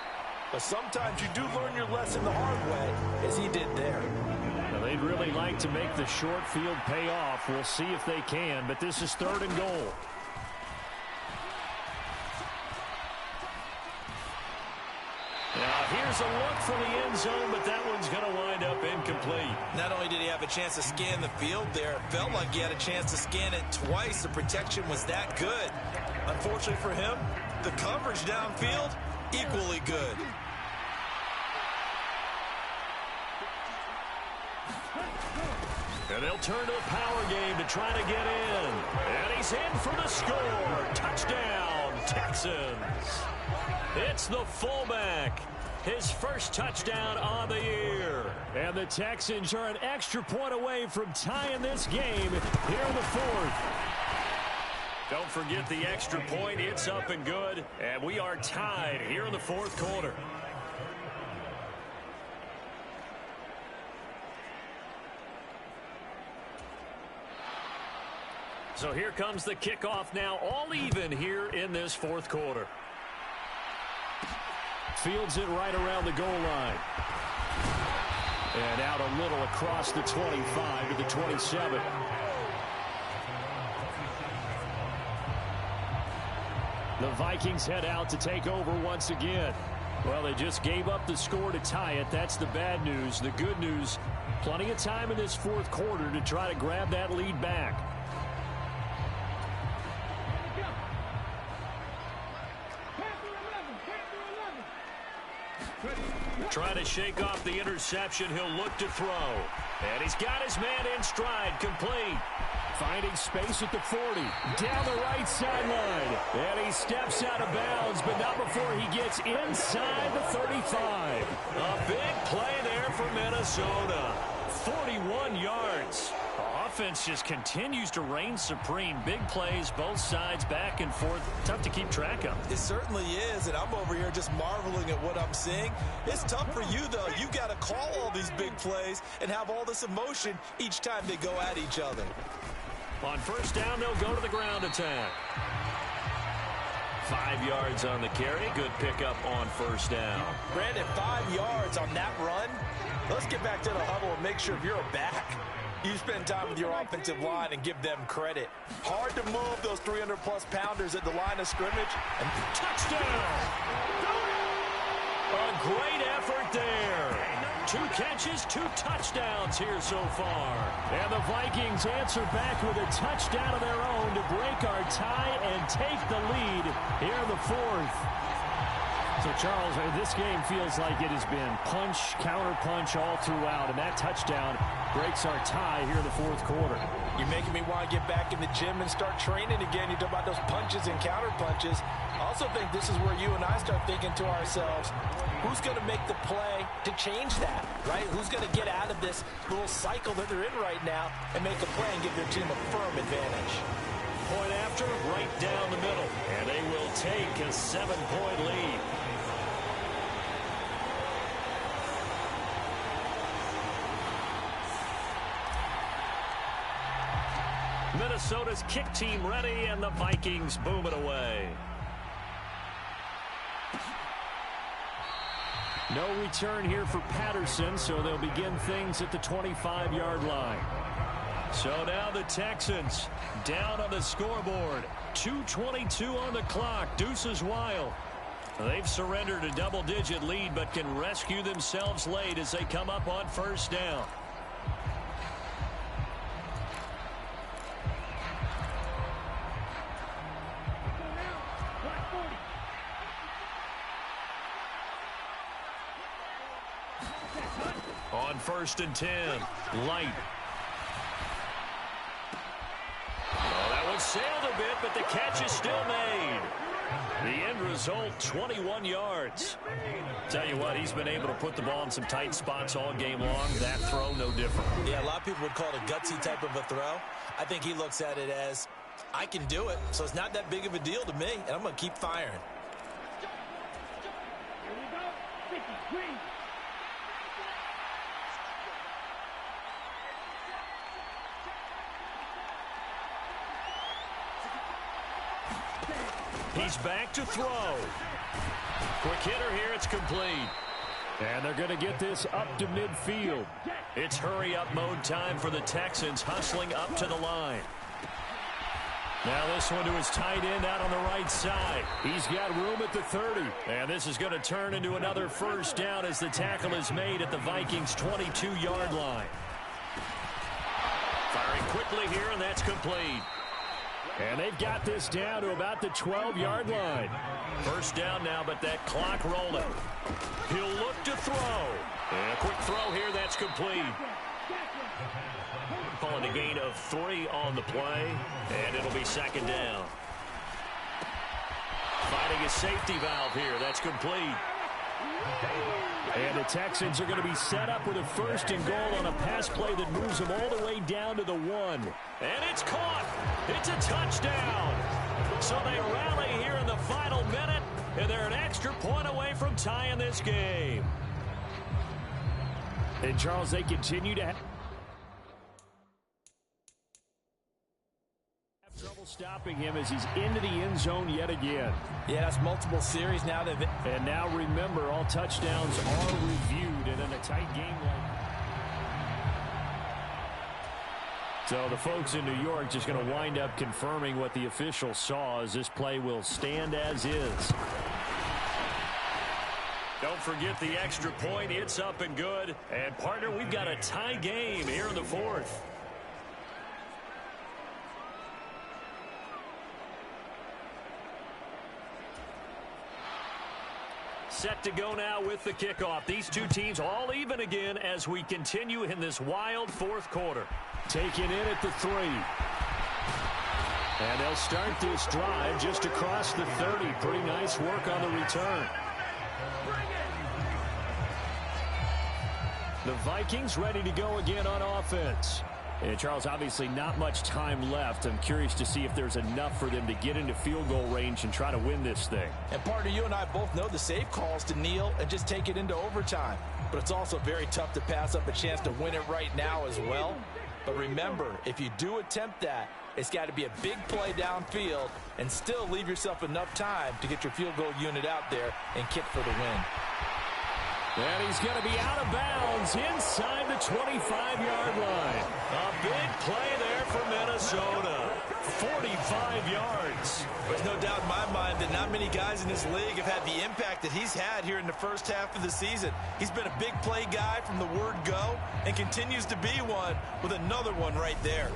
Speaker 3: But sometimes you do learn your lesson the hard way, as he did there.
Speaker 4: Now, they'd really like to make the short field pay off. We'll see if they can, but this is 3rd and goal.
Speaker 2: Now, here's a look for the end zone, but that one's going to wind up incomplete.
Speaker 3: Not only did he have a chance to scan the field there, it felt like he had a chance to scan it twice. The protection was that good. Unfortunately for him, the coverage downfield, equally good.
Speaker 2: And they'll turn to the power game to try to get in. And he's in for the score. Touchdown, Texans. It's the fullback. His first touchdown on the year.
Speaker 4: And the Texans are an extra point away from tying this game here in the 4th.
Speaker 2: Don't forget the extra point. It's up and good. And we are tied here in the 4th quarter. So here comes the kickoff now, all even here in this 4th quarter.
Speaker 4: Fields it right around the goal line. And out a little across the 25 to the 27. The Vikings head out to take over once again. Well, they just gave up the score to tie it. That's the bad news. The good news, plenty of time in this 4th quarter to try to grab that lead back.
Speaker 2: Trying to shake off the interception. He'll look to throw. And he's got his man in stride, complete.
Speaker 4: Finding space at the 40. Down the right sideline. And he steps out of bounds, but not before he gets inside the 35.
Speaker 2: A big play there for Minnesota. 41 yards. Offense just continues to reign supreme. Big plays, both sides, back and forth. Tough to keep track of.
Speaker 3: It certainly is, and I'm over here just marveling at what I'm seeing. It's tough for you, though. You got to call all these big plays and have all this emotion each time they go at each other.
Speaker 2: On first down, they'll go to the ground attack. 5 yards on the carry. Good pickup on first down.
Speaker 3: Brandon, 5 yards on that run. Let's get back to the huddle and make sure if you're a back, you spend time with your offensive line and give them credit. Hard to move those 300-plus pounders at the line of scrimmage. And
Speaker 2: touchdown! A great effort there. 2 catches, 2 touchdowns here so far.
Speaker 4: And the Vikings answer back with a touchdown of their own to break our tie and take the lead here in the 4th. So, Charles, this game feels like it has been punch, counter-punch all throughout, and that touchdown breaks our tie here in the 4th quarter.
Speaker 3: You're making me want to get back in the gym and start training again. You talk about those punches and counter-punches. I also think this is where you and I start thinking to ourselves, who's going to make the play to change that, right? Who's going to get out of this little cycle that they're in right now and make a play and give their team a firm advantage?
Speaker 2: Point after, right down the middle. And they will take a 7-point lead. Minnesota's kick team ready, and the Vikings boom it away.
Speaker 4: No return here for Patterson, so they'll begin things at the 25-yard line.
Speaker 2: So now the Texans down on the scoreboard. 2:22 on the clock. Deuces wild. They've surrendered a double-digit lead, but can rescue themselves late as they come up on first down. On 1st and 10, Light. Oh, that one sailed a bit, but the catch is still made. The end result, 21 yards. Tell you what, he's been able to put the ball in some tight spots all game long. That throw, no different.
Speaker 3: Yeah, a lot of people would call it a gutsy type of a throw. I think he looks at it as, I can do it, so it's not that big of a deal to me, and I'm going to keep firing.
Speaker 2: He's back to throw. Quick hitter here, it's complete.
Speaker 4: And they're going to get this up to midfield.
Speaker 2: It's hurry-up mode time for the Texans, hustling up to the line. Now this one to his tight end out on the right side. He's got room at the 30. And this is going to turn into another first down as the tackle is made at the Vikings' 22-yard line. Firing quickly here, and that's complete.
Speaker 4: And they've got this down to about the 12-yard line.
Speaker 2: First down now, but that clock rolling. He'll look to throw. And a quick throw here, that's complete. Calling a gain of 3 on the play, and it'll be second down. Finding a safety valve here, that's complete.
Speaker 4: And the Texans are going to be set up with a 1st and goal on a pass play that moves them all the way down to the 1.
Speaker 2: And it's caught. It's a touchdown. So they rally here in the final minute, and they're an extra point away from tying this game.
Speaker 4: And, Charles, they continue to have trouble stopping him as he's into the end zone yet again.
Speaker 3: Yeah, that's multiple series now.
Speaker 4: And now remember, all touchdowns are reviewed, and in a tight game like so the folks in New York just going to wind up confirming what the official saw, as this play will stand as is.
Speaker 2: Don't forget the extra point. It's up and good. And, partner, we've got a tie game here in the 4th. Set to go now with the kickoff. These two teams all even again as we continue in this wild 4th quarter.
Speaker 4: Taken in at the 3. And they'll start this drive just across the 30. Pretty nice work on the return. The Vikings ready to go again on offense. And, Charles, obviously not much time left. I'm curious to see if there's enough for them to get into field goal range and try to win this thing.
Speaker 3: And, partner, you and I both know the safe calls to kneel and just take it into overtime. But it's also very tough to pass up a chance to win it right now as well. But remember, if you do attempt that, it's got to be a big play downfield and still leave yourself enough time to get your field goal unit out there and kick for the win.
Speaker 4: And he's going to be out of bounds inside the 25-yard line.
Speaker 2: A big play there for Minnesota. 45 yards.
Speaker 3: There's no doubt in my mind that not many guys in this league have had the impact that he's had here in the first half of the season. He's been a big play guy from the word go and continues to be one with another one right there.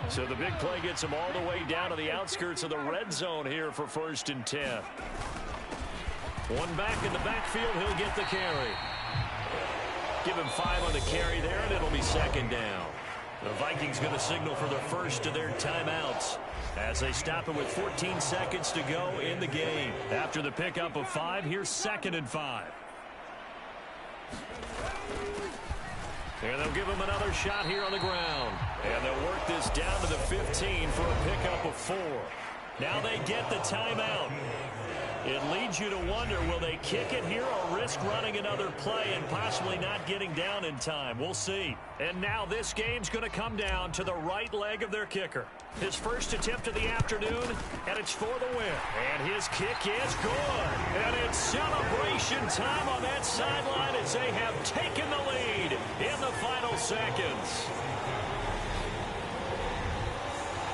Speaker 2: So the big play gets him all the way down to the outskirts of the red zone here for 1st and 10. One back in the backfield, he'll get the carry. Give him 5 on the carry there, and it'll be second down. The Vikings going to signal for the first of their timeouts as they stop it with 14 seconds to go in the game. After the pickup of 5, here's 2nd and 5. And they'll give him another shot here on the ground. And they'll work this down to the 15 for a pickup of 4. Now they get the timeout. It leads you to wonder, will they kick it here or risk running another play and possibly not getting down in time? We'll see. And now this game's going to come down to the right leg of their kicker. His first attempt of the afternoon, and it's for the win. And his kick is good. And it's celebration time on that sideline as they have taken the lead in the final seconds.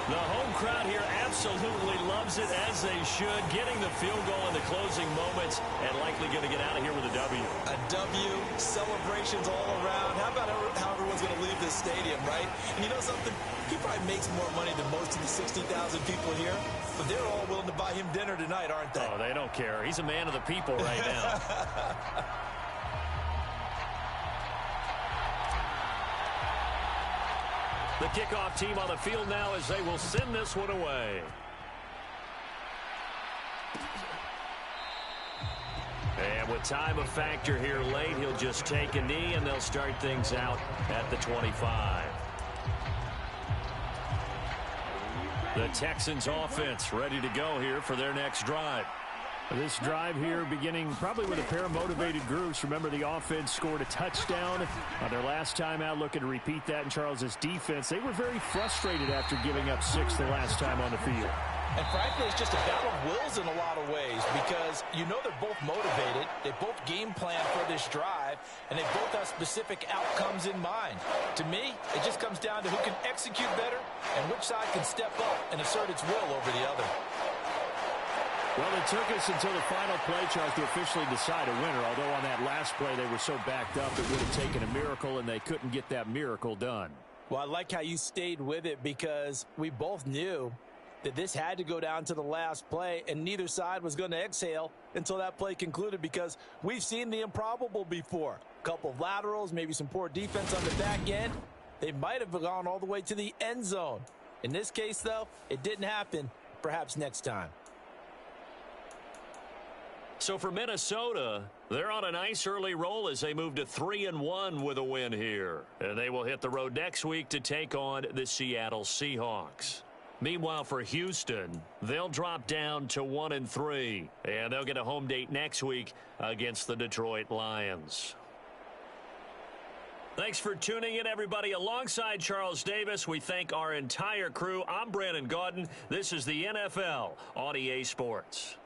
Speaker 2: The home crowd here absolutely loves it, as they should, getting the field goal in the closing moments and likely going to get out of here with a W.
Speaker 3: A W, celebrations all around. How about how everyone's going to leave this stadium, right? And you know something? He probably makes more money than most of the 60,000 people here, but they're all willing to buy him dinner tonight, aren't they?
Speaker 2: Oh, they don't care. He's a man of the people right now. The kickoff team on the field now as they will send this one away. And with time a factor here late, he'll just take a knee and they'll start things out at the 25. The Texans offense ready to go here for their next drive.
Speaker 4: This drive here beginning probably with a pair of motivated groups. Remember, the offense scored a touchdown on their last time out, looking to repeat that in Charles's defense. They were very frustrated after giving up 6 the last time on the field.
Speaker 3: And frankly, it's just a battle of wills in a lot of ways, because you know they're both motivated, they both game plan for this drive, and they both have specific outcomes in mind. To me, it just comes down to who can execute better and which side can step up and assert its will over the other.
Speaker 4: Well, it took us until the final play, Charles, to officially decide a winner, although on that last play they were so backed up it would have taken a miracle, and they couldn't get that miracle done.
Speaker 3: Well, I like how you stayed with it, because we both knew that this had to go down to the last play, and neither side was going to exhale until that play concluded, because we've seen the improbable before. A couple of laterals, maybe some poor defense on the back end. They might have gone all the way to the end zone. In this case, though, it didn't happen. Perhaps next time.
Speaker 2: So for Minnesota, they're on a nice early roll as they move to 3-1 with a win here. And they will hit the road next week to take on the Seattle Seahawks. Meanwhile, for Houston, they'll drop down to 1-3. And they'll get a home date next week against the Detroit Lions. Thanks for tuning in, everybody. Alongside Charles Davis, we thank our entire crew. I'm Brandon Gaudin. This is the NFL on EA Sports.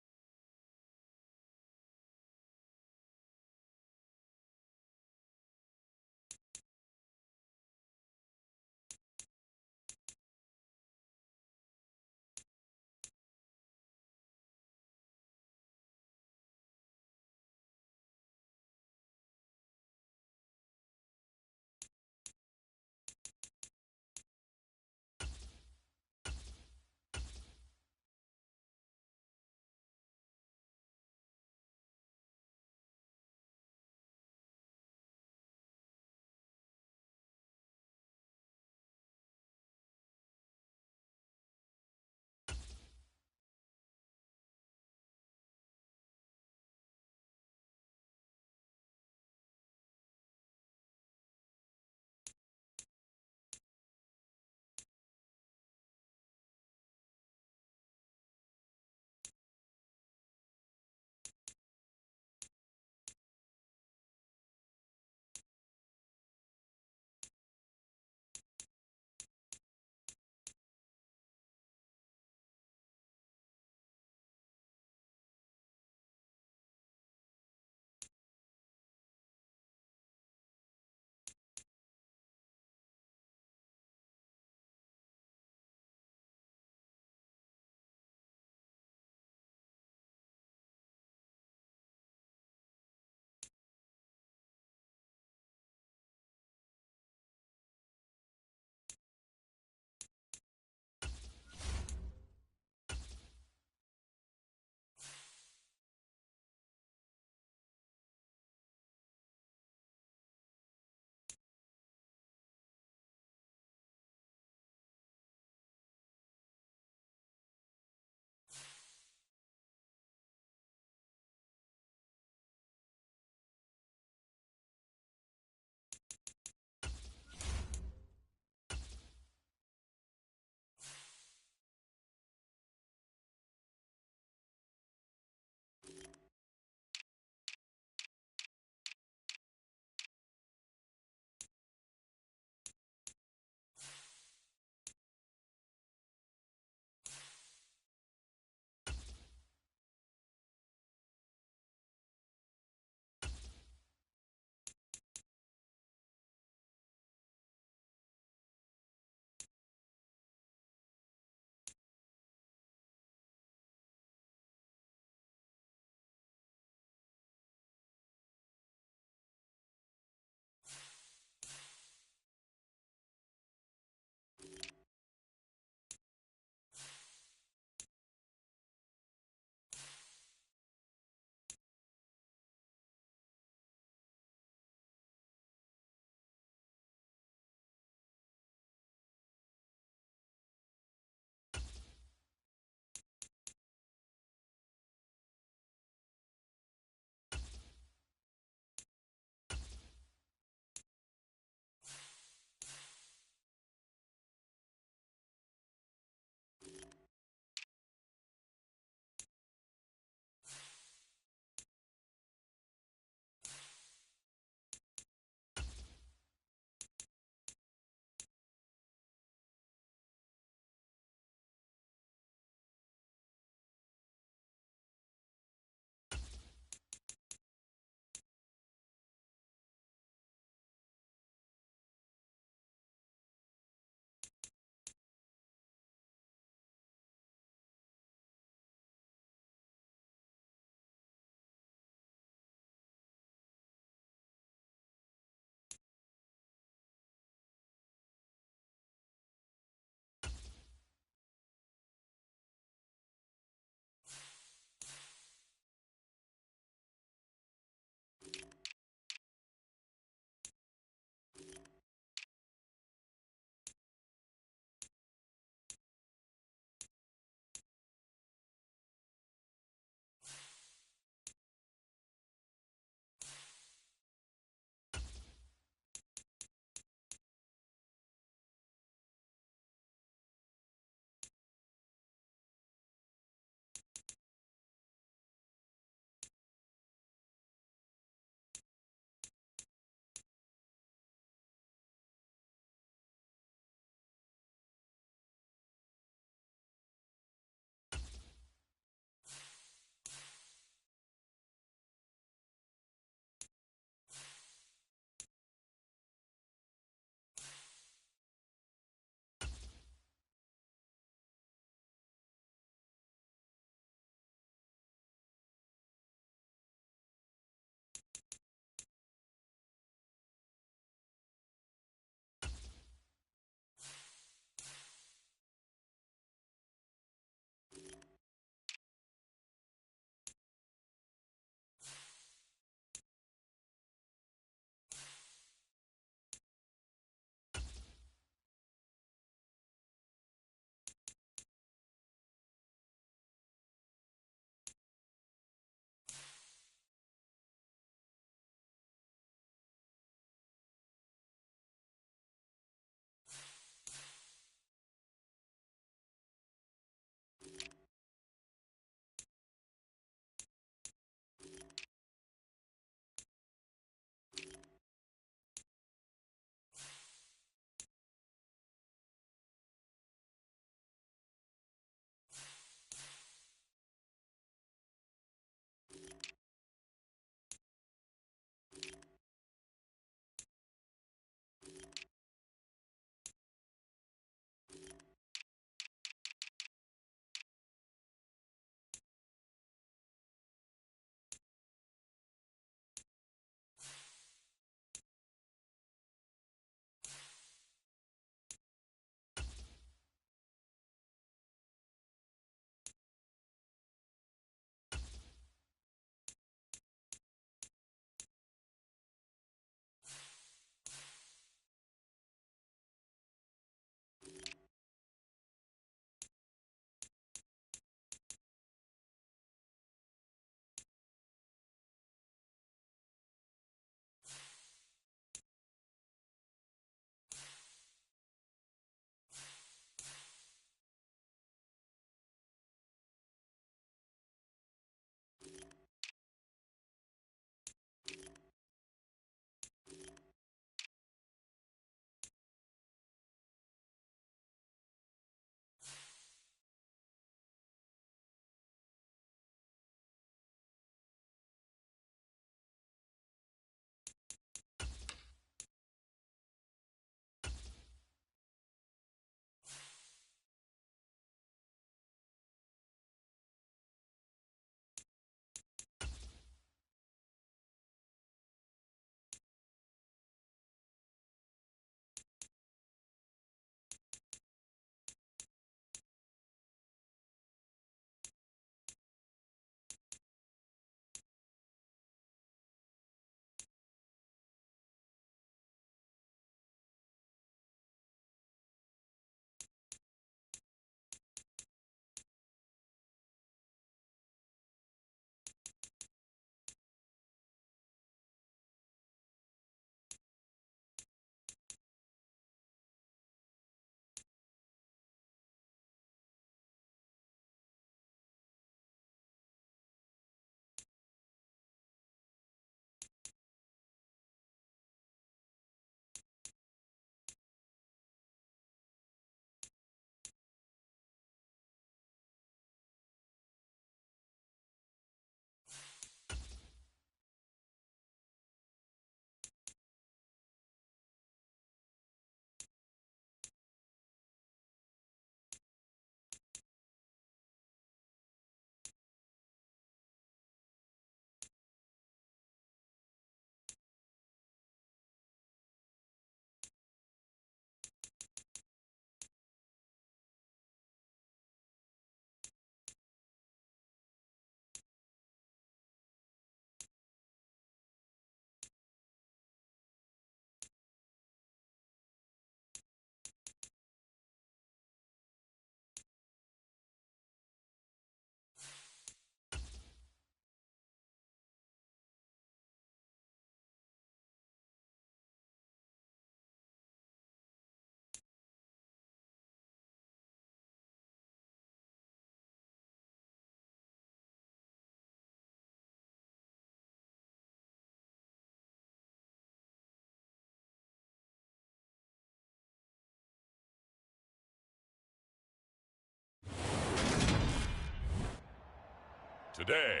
Speaker 1: today.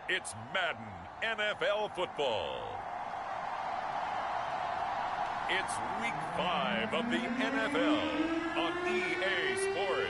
Speaker 1: It's Madden NFL football. It's week 5 of the NFL on EA Sports.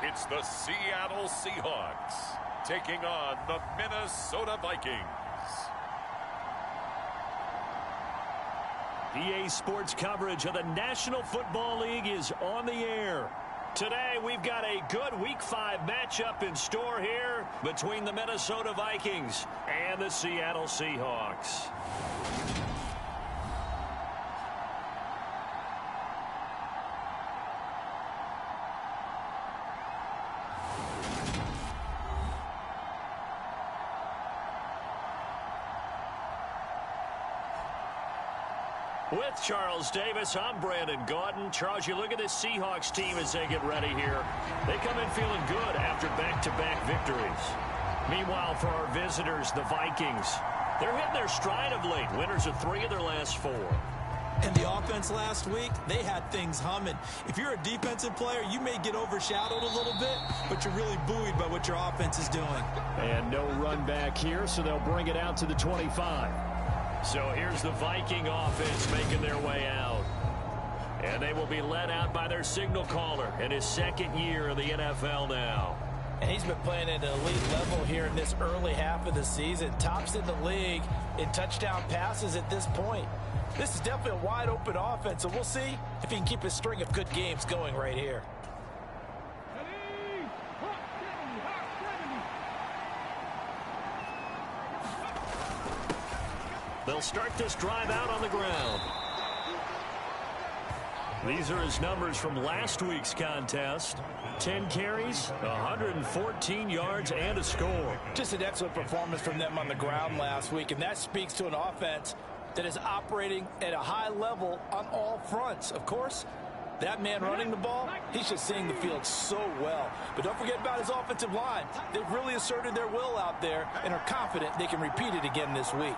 Speaker 1: It's the Seattle Seahawks taking on the Minnesota Vikings.
Speaker 2: EA Sports coverage of the National Football League is on the air. Today, we've got a good Week 5 matchup in store here between the Minnesota Vikings and the Seattle Seahawks. With Charles Davis, I'm Brandon Gaudin. Charles, you look at this Seahawks team as they get ready here. They come in feeling good after back-to-back victories. Meanwhile, for our visitors, the Vikings, they're hitting their stride of late. Winners of 3 of their last 4.
Speaker 3: And the offense last week, they had things humming. If you're a defensive player, you may get overshadowed a little bit, but you're really buoyed by what your offense is doing.
Speaker 4: And no run back here, so they'll bring it out to the 25.
Speaker 2: So here's the Viking offense making their way out. And they will be led out by their signal caller in his 2nd year of the NFL now.
Speaker 3: And he's been playing at an elite level here in this early half of the season. Tops in the league in touchdown passes at this point. This is definitely a wide-open offense, so we'll see if he can keep his string of good games going right here.
Speaker 2: They'll start this drive out on the ground. These are his numbers from last week's contest. 10 carries, 114 yards, and a score.
Speaker 3: Just an excellent performance from them on the ground last week, and that speaks to an offense that is operating at a high level on all fronts. Of course, that man running the ball, he's just seeing the field so well. But don't forget about his offensive line. They've really asserted their will out there and are confident they can repeat it again this week.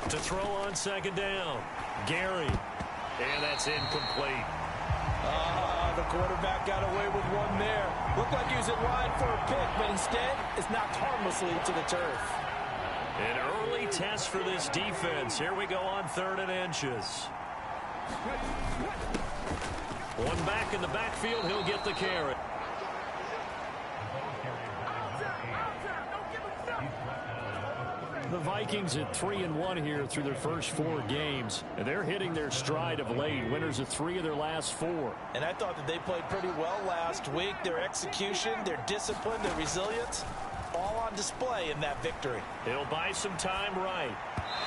Speaker 2: To throw on 2nd down, Gary. And that's incomplete.
Speaker 3: The quarterback got away with one there. Looked like he was in line for a pick, but instead it's knocked harmlessly to the turf.
Speaker 2: An early test for this defense. Here we go on 3rd and inches. One back in the backfield, he'll get the carry.
Speaker 4: The Vikings at 3-1 here through their first 4 games. And they're hitting their stride of late. Winners of 3 of their last 4.
Speaker 3: And I thought that they played pretty well last week. Their execution, their discipline, their resilience, all on display in that victory.
Speaker 2: He'll buy some time right.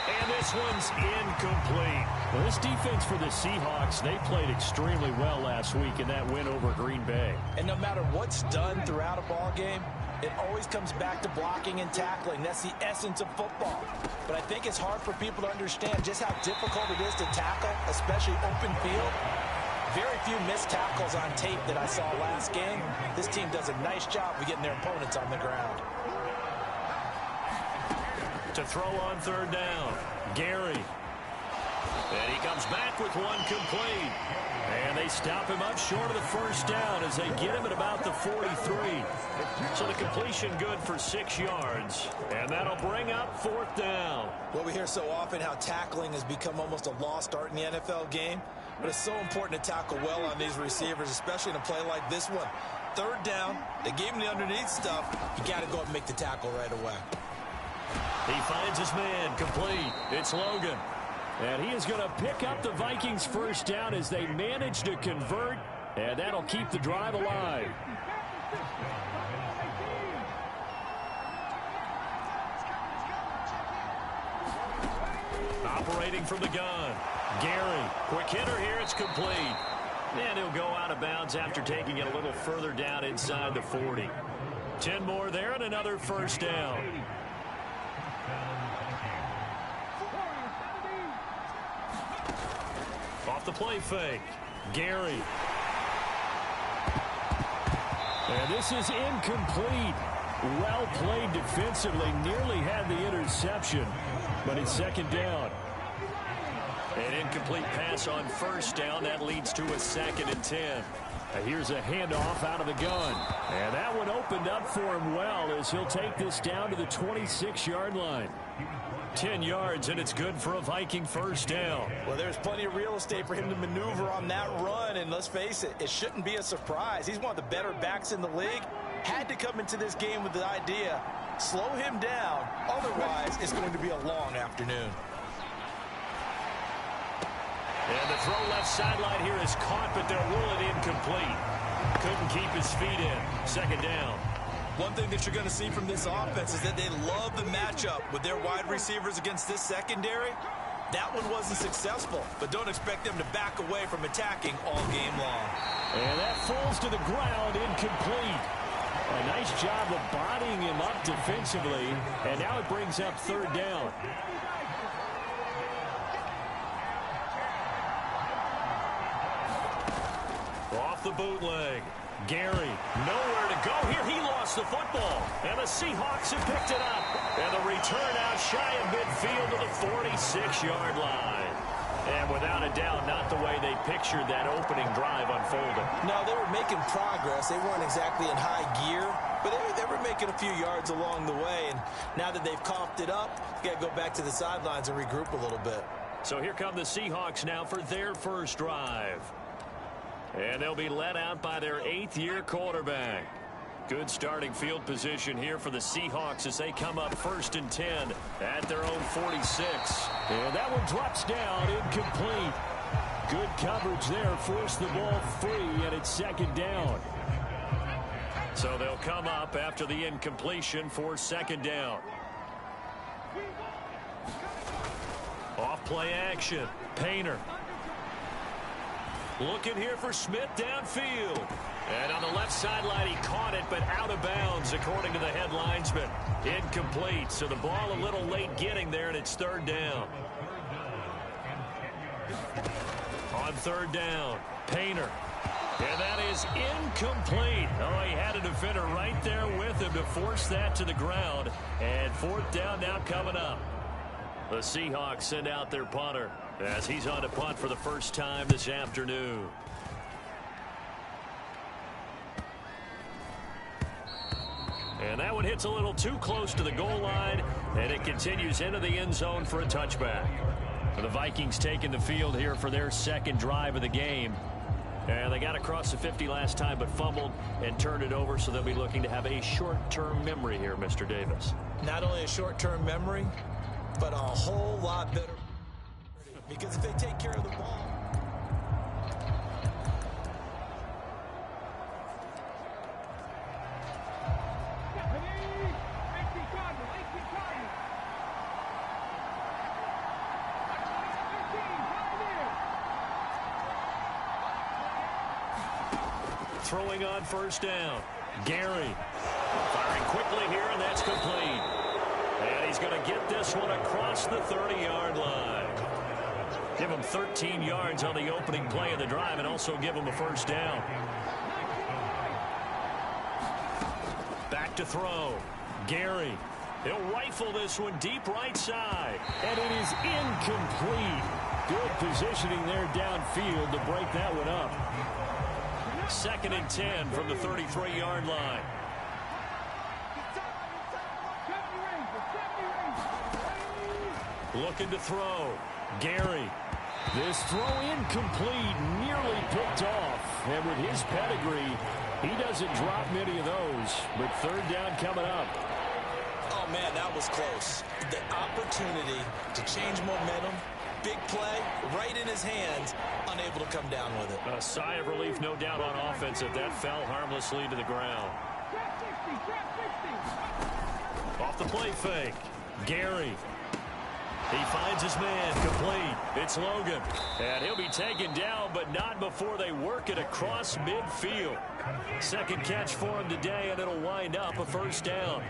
Speaker 2: And this one's incomplete.
Speaker 4: Well, this defense for the Seahawks, they played extremely well last week in that win over Green Bay.
Speaker 3: And no matter what's done throughout a ball game, it always comes back to blocking and tackling. That's the essence of football. But I think it's hard for people to understand just how difficult it is to tackle, especially open field. Very few missed tackles on tape that I saw last game. This team does a nice job of getting their opponents on the ground.
Speaker 2: To throw on 3rd down, Gary. And he comes back with one complete. And they stop him up short of the 1st down as they get him at about the 43. So the completion good for 6 yards. And that'll bring up 4th down.
Speaker 3: Well, we hear so often how tackling has become almost a lost art in the NFL game. But it's so important to tackle well on these receivers, especially in a play like this one. 3rd down, they gave him the underneath stuff. You got to go up and make the tackle right away.
Speaker 2: He finds his man, complete. It's Logan.
Speaker 4: And he is going to pick up the Vikings' 1st down as they manage to convert, and that'll keep the drive alive.
Speaker 2: Operating from the gun, Gary. Quick hitter here, it's complete. And he'll go out of bounds after taking it a little further down inside the 40. 10 more there and another first down. Off the play fake. Gary.
Speaker 4: And this is incomplete. Well played defensively. Nearly had the interception, but it's second down.
Speaker 2: An incomplete pass on first down. That leads to a 2nd and 10.
Speaker 4: Here's a handoff out of the gun. And that one opened up for him well as he'll take this down to the 26-yard line.
Speaker 2: 10 yards, and it's good for a Viking first down.
Speaker 3: Well, there's plenty of real estate for him to maneuver on that run, and let's face it, it shouldn't be a surprise. He's one of the better backs in the league. Had to come into this game with the idea, slow him down, otherwise it's going to be a long afternoon.
Speaker 2: And the throw left sideline here is caught, but they'll rule it incomplete. Couldn't keep his feet in. Second down.
Speaker 3: One thing that you're going to see from this offense is that they love the matchup with their wide receivers against this secondary. That one wasn't successful, but don't expect them to back away from attacking all game long.
Speaker 4: And that falls to the ground, incomplete. A nice job of bodying him up defensively, and now it brings up third down.
Speaker 2: Off the bootleg. Gary, nowhere to go here. He lost the football, and the Seahawks have picked it up. And the return out shy of midfield to the 46-yard line. And without a doubt, not the way they pictured that opening drive unfolding.
Speaker 3: No, they were making progress. They weren't exactly in high gear, but they were making a few yards along the way. And now that they've coughed it up, you got to go back to the sidelines and regroup a little bit.
Speaker 2: So here come the Seahawks now for their first drive. And they'll be led out by their 8th-year quarterback. Good starting field position here for the Seahawks as they come up 1st and 10 at their own 46.
Speaker 4: And that one drops down, incomplete. Good coverage there, forced the ball free, and it's second down.
Speaker 2: So they'll come up after the incompletion for second down. Off play action. Painter. Looking here for Smith downfield. And on the left sideline, he caught it, but out of bounds, according to the head linesman. Incomplete, so the ball a little late getting there, and it's third down. On third down, Painter. And that is incomplete. Oh, he had a defender right there with him to force that to the ground. And fourth down now coming up. The Seahawks send out their punter as he's on to punt for the first time this afternoon. And that one hits a little too close to the goal line, and it continues into the end zone for a touchback. The Vikings taking the field here for their second drive of the game. And they got across the 50 last time, but fumbled and turned it over, so they'll be looking to have a short-term memory here, Mr. Davis.
Speaker 3: Not only a short-term memory, but a whole lot better. Because if they take care of the ball.
Speaker 2: Throwing on first down. Gary firing quickly here, and that's complete. And he's going to get this one across the 30-yard line. Give him 13 yards on the opening play of the drive and also give him a first down. Back to throw. Gary. He'll rifle this one deep right side.
Speaker 4: And it is incomplete. Good positioning there downfield to break that one up.
Speaker 2: 2nd and 10 from the 33-yard line. Looking to throw. Gary.
Speaker 4: This throw incomplete, nearly picked off. And with his pedigree, he doesn't drop many of those. But third down coming up.
Speaker 3: Oh, man, that was close. The opportunity to change momentum, big play, right in his hands, unable to come down with it.
Speaker 2: A sigh of relief, no doubt, on offense if that fell harmlessly to the ground. Off the play fake. Gary. He finds his man complete. It's Logan. And he'll be taken down, but not before they work it across midfield. Second catch for him today, and it'll wind up a first down.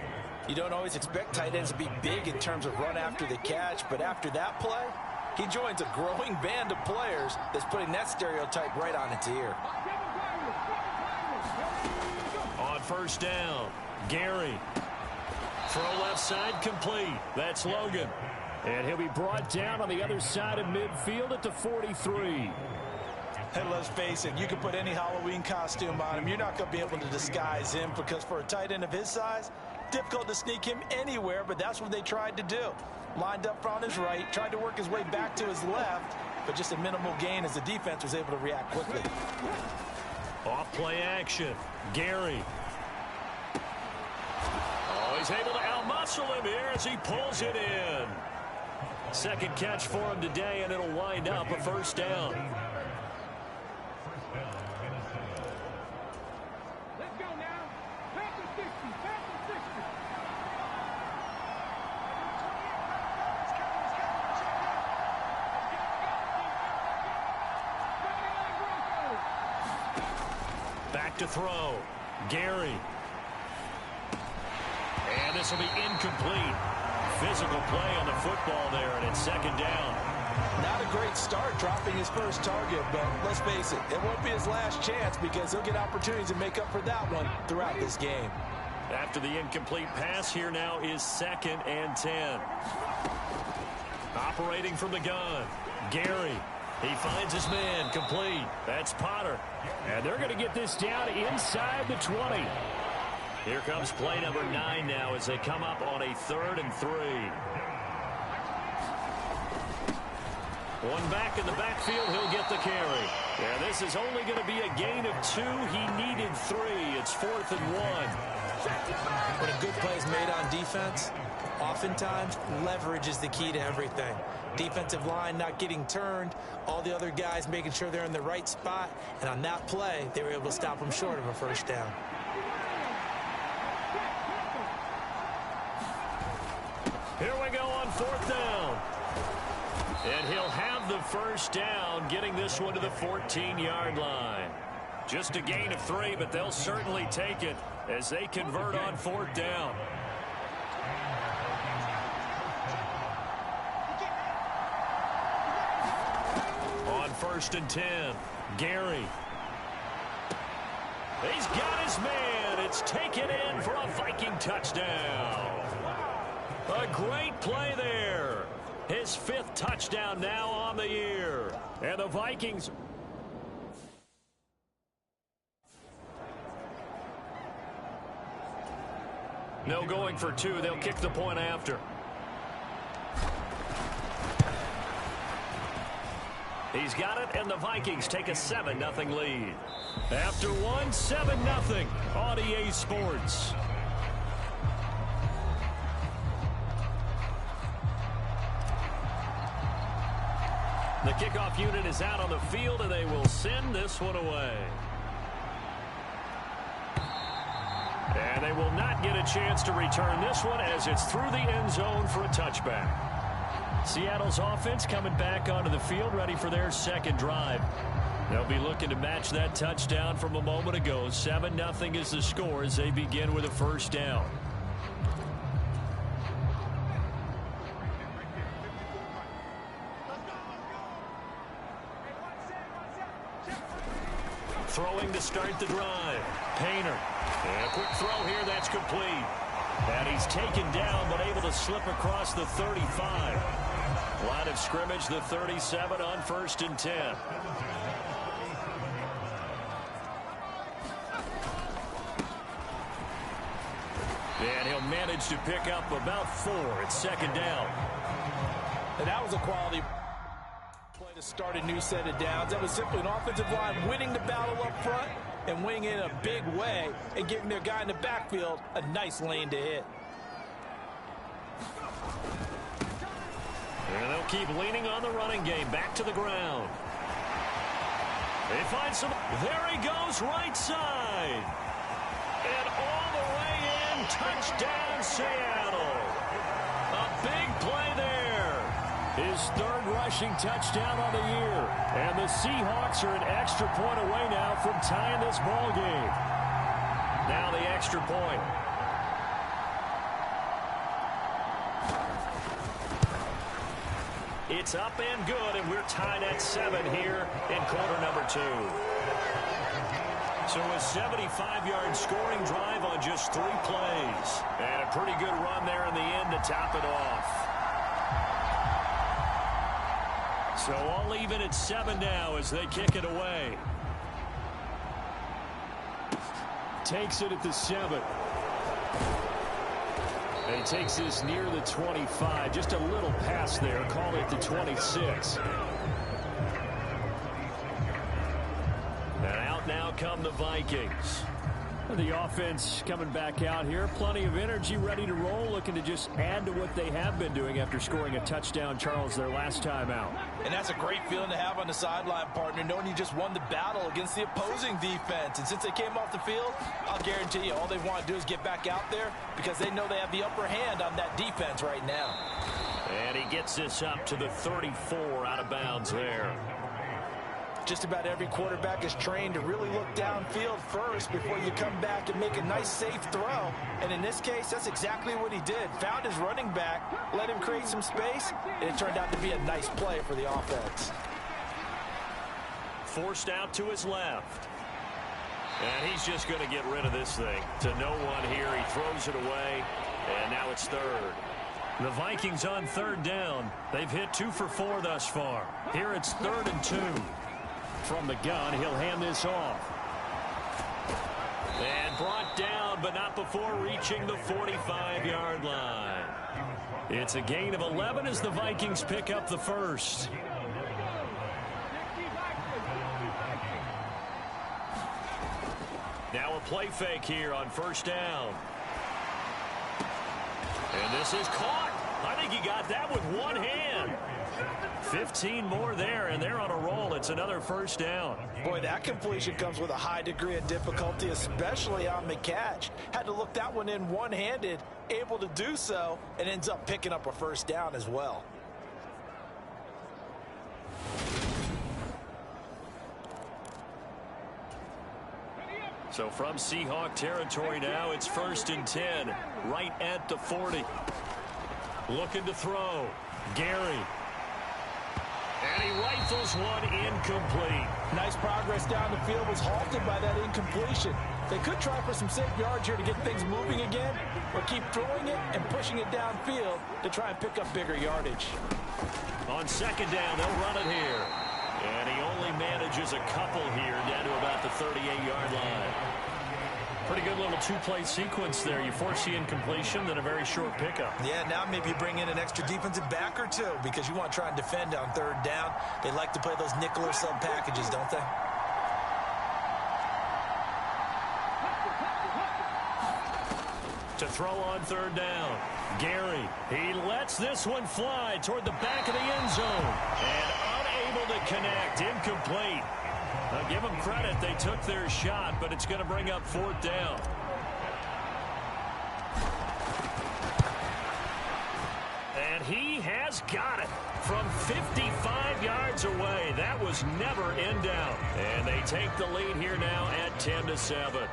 Speaker 3: You don't always expect tight ends to be big in terms of run after the catch, but after that play, he joins a growing band of players that's putting that stereotype right on its ear.
Speaker 2: On first down, Gary. Throw left side complete. That's Logan.
Speaker 4: And he'll be brought down on the other side of midfield at the 43.
Speaker 3: And let's face it, you can put any Halloween costume on him. You're not going to be able to disguise him because for a tight end of his size, difficult to sneak him anywhere, but that's what they tried to do. Lined up on his right, tried to work his way back to his left, but just a minimal gain as the defense was able to react quickly.
Speaker 2: Off play action. Gary. Oh, he's able to outmuscle him here as he pulls it in. Second catch for him today, and it'll wind up a first down.
Speaker 6: Let's go now. Back to 60. Back to 60.
Speaker 2: Back to throw. Gary. And this will be incomplete. Physical play on the football there, and it's second down.
Speaker 3: Not a great start dropping his first target, but let's face it, it won't be his last chance because he'll get opportunities to make up for that one throughout this game.
Speaker 2: After the incomplete pass, here now is 2nd and 10. Operating from the gun, Gary. He finds his man complete. That's Potter.
Speaker 4: And they're going to get this down inside the 20.
Speaker 2: Here comes play number 9 now as they come up on a 3rd and 3. One back in the backfield, he'll get the carry. Yeah, this is only going to be a gain of 2. He needed 3. It's 4th and 1.
Speaker 3: When a good play is made on defense, oftentimes leverage is the key to everything. Defensive line not getting turned, all the other guys making sure they're in the right spot, and on that play, they were able to stop him short of a first down.
Speaker 2: Here we go on 4th down. And he'll have the first down, getting this one to the 14-yard line. Just a gain of 3, but they'll certainly take it as they convert on 4th down. On 1st and 10, Gary. He's got his man. It's taken in for a Viking touchdown. A great play there. His 5th touchdown now on the year. And the Vikings... No going for 2. They'll kick the point after. He's got it, and the Vikings take a 7-0 lead. After one, 7-0 on EA Sports. The kickoff unit is out on the field, and they will send this one away. And they will not get a chance to return this one as it's through the end zone for a touchback. Seattle's offense coming back onto the field, ready for their second drive. They'll be looking to match that touchdown from a moment ago. 7-0 is the score as they begin with a first down. Throwing to start the drive. Painter. And a quick throw here, that's complete. And he's taken down, but able to slip across the 35. Line of scrimmage, the 37 on 1st and 10. And he'll manage to pick up about 4. It's 2nd down.
Speaker 3: And that was a quality play to start a new set of downs. That was simply an offensive line winning the battle up front and winning in a big way and giving their guy in the backfield a nice lane to hit.
Speaker 2: And they'll keep leaning on the running game. Back to the ground. They find some. There he goes, right side. And all the way in. Touchdown, Seattle. A big play there.
Speaker 4: His third rushing touchdown on the year. And the Seahawks are an extra point away now from tying this ball game. Now the extra point. It's up and good, and we're tied at 7 here in quarter number 2. So a 75-yard scoring drive on just 3 plays. And a pretty good run there in the end to top it off. So all even at 7 now as they kick it away. Takes it at the 7. And he takes this near the 25. Just a little pass there. Call it the 26. And out now come the Vikings. The offense coming back out here. Plenty of energy, ready to roll, looking to just add to what they have been doing after scoring a touchdown, Charles, their last time out.
Speaker 3: And that's a great feeling to have on the sideline, partner, knowing you just won the battle against the opposing defense. And since they came off the field, I'll guarantee you all they want to do is get back out there because they know they have the upper hand on that defense right now.
Speaker 4: And he gets this up to the 34 out of bounds there.
Speaker 3: Just about every quarterback is trained to really look downfield first before you come back and make a nice, safe throw. And in this case, that's exactly what he did. Found his running back, let him create some space, and it turned out to be a nice play for the offense.
Speaker 4: Forced out to his left. And he's just going to get rid of this thing. To no one here. He throws it away, and now it's third. The Vikings on third down. They've hit 2 for 4 thus far. Here it's 3rd and 2. From the gun, he'll hand this off. And brought down, but not before reaching the 45-yard line. It's a gain of 11 as the Vikings pick up the first. Now a play fake here on first down. And this is caught. I think he got that with one hand. 15 more there, and they're on a roll. It's another first down.
Speaker 3: Boy, that completion comes with a high degree of difficulty, especially on the catch. Had to look that one in one-handed, able to do so, and ends up picking up a first down as well.
Speaker 4: So from Seahawk territory now, it's 1st and 10, right at the 40. Looking to throw. Gary. And he rifles one incomplete.
Speaker 3: Nice progress down the field, was halted by that incompletion. They could try for some safe yards here to get things moving again, or keep throwing it and pushing it downfield to try and pick up bigger yardage.
Speaker 4: On 2nd down, they'll run it here. And he only manages a couple here down to about the 38-yard line. Pretty good little 2-play sequence there. You force the incompletion, then a very short pickup.
Speaker 3: Yeah, now maybe you bring in an extra defensive back or 2 because you want to try and defend on 3rd down. They like to play those nickel or sub packages, don't they?
Speaker 4: To throw on 3rd down. Gary, he lets this one fly toward the back of the end zone. And unable to connect, incomplete. Now give them credit, they took their shot, but it's going to bring up 4th down. And he has got it from 55 yards away. That was never in doubt. And they take the lead here now at 10-7.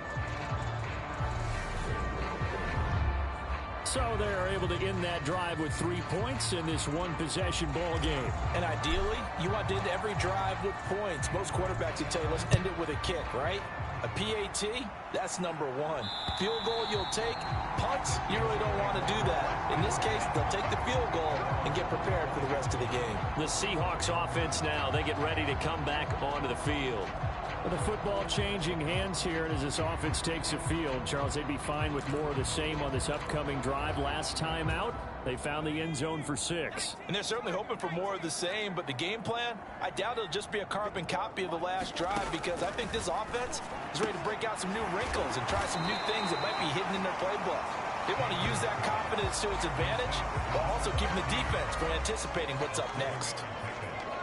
Speaker 4: So they're able to end that drive with 3 points in this one-possession ball game.
Speaker 3: And ideally, you want to end every drive with points. Most quarterbacks would tell you, let's end it with a kick, right? A PAT, that's number 1. Field goal you'll take. Punts, you really don't want to do that. In this case, they'll take the field goal and get prepared for the rest of the game.
Speaker 4: The Seahawks offense now, they get ready to come back onto the field. With the football changing hands here, and as this offense takes the field, Charles, they'd be fine with more of the same on this upcoming drive. Last time out, they found the end zone for 6.
Speaker 3: And they're certainly hoping for more of the same, but the game plan, I doubt it'll just be a carbon copy of the last drive because I think this offense is ready to break out some new wrinkles and try some new things that might be hidden in their playbook. They want to use that confidence to its advantage, while also keeping the defense from anticipating what's up next.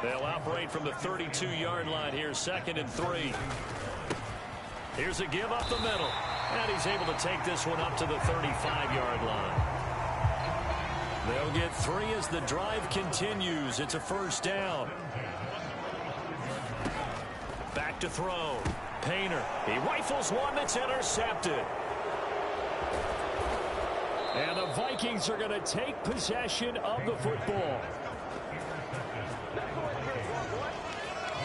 Speaker 4: They'll operate from the 32-yard line here, 2nd and 3. Here's a give up the middle. And he's able to take this one up to the 35-yard line.
Speaker 2: They'll get 3 as the drive continues. It's a first down. Back to throw. Painter. He rifles one that's intercepted.
Speaker 4: And the Vikings are going to take possession of the football.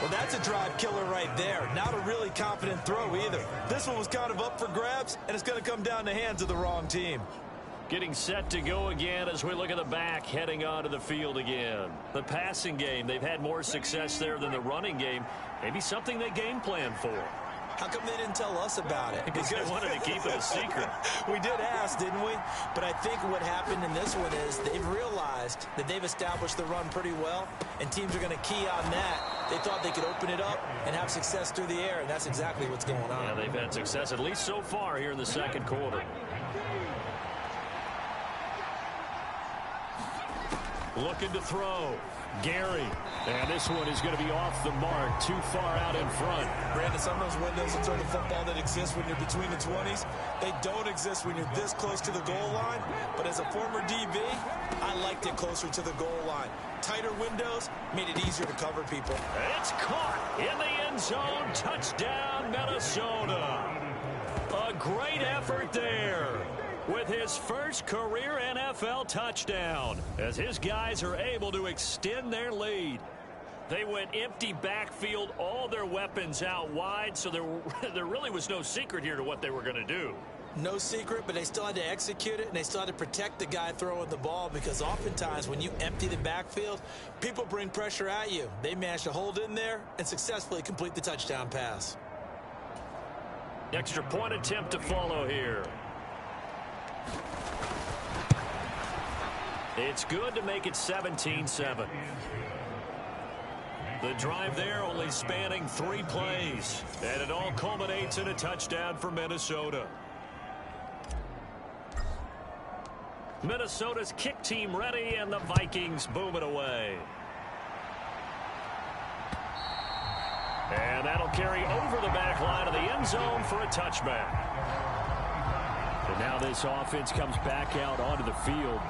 Speaker 3: Well, that's a drive killer right there. Not a really confident throw either. This one was kind of up for grabs, and it's going to come down the hands of the wrong team.
Speaker 2: Getting set to go again as we look at the back heading onto the field again. The passing game, they've had more success there than the running game. Maybe something they game plan for.
Speaker 3: How come they didn't tell us about it?
Speaker 2: Because they wanted to keep it a secret.
Speaker 3: We did ask, didn't we? But I think what happened in this one is they've realized that they've established the run pretty well, and teams are going to key on that. They thought they could open it up and have success through the air, and that's exactly what's going on.
Speaker 2: Yeah, they've had success, at least so far, here in the second quarter. Looking to throw. Gary. And this one is going to be off the mark, too far out in front.
Speaker 3: Brandon, some of those windows in terms of football that exist when you're between the 20s, they don't exist when you're this close to the goal line. But as a former DB, I liked it closer to the goal line. Tighter windows made it easier to cover people.
Speaker 2: It's caught in the end zone. Touchdown, Minnesota. A great effort there with his first career NFL touchdown, as his guys are able to extend their lead. They went empty backfield, all their weapons out wide, so there really was no secret here to what they were going to do.
Speaker 3: No secret, but they still had to execute it, and they still had to protect the guy throwing the ball, because oftentimes when you empty the backfield, people bring pressure at you. They managed to hold in there and successfully complete the touchdown pass.
Speaker 2: Extra point attempt to follow here. It's good to make it 17-7. The drive there only spanning 3 plays, and it all culminates in a touchdown for Minnesota. Minnesota's kick team ready, and the Vikings boom it away. And that'll carry over the back line of the end zone for a touchback.
Speaker 4: And now this offense comes back out onto the field.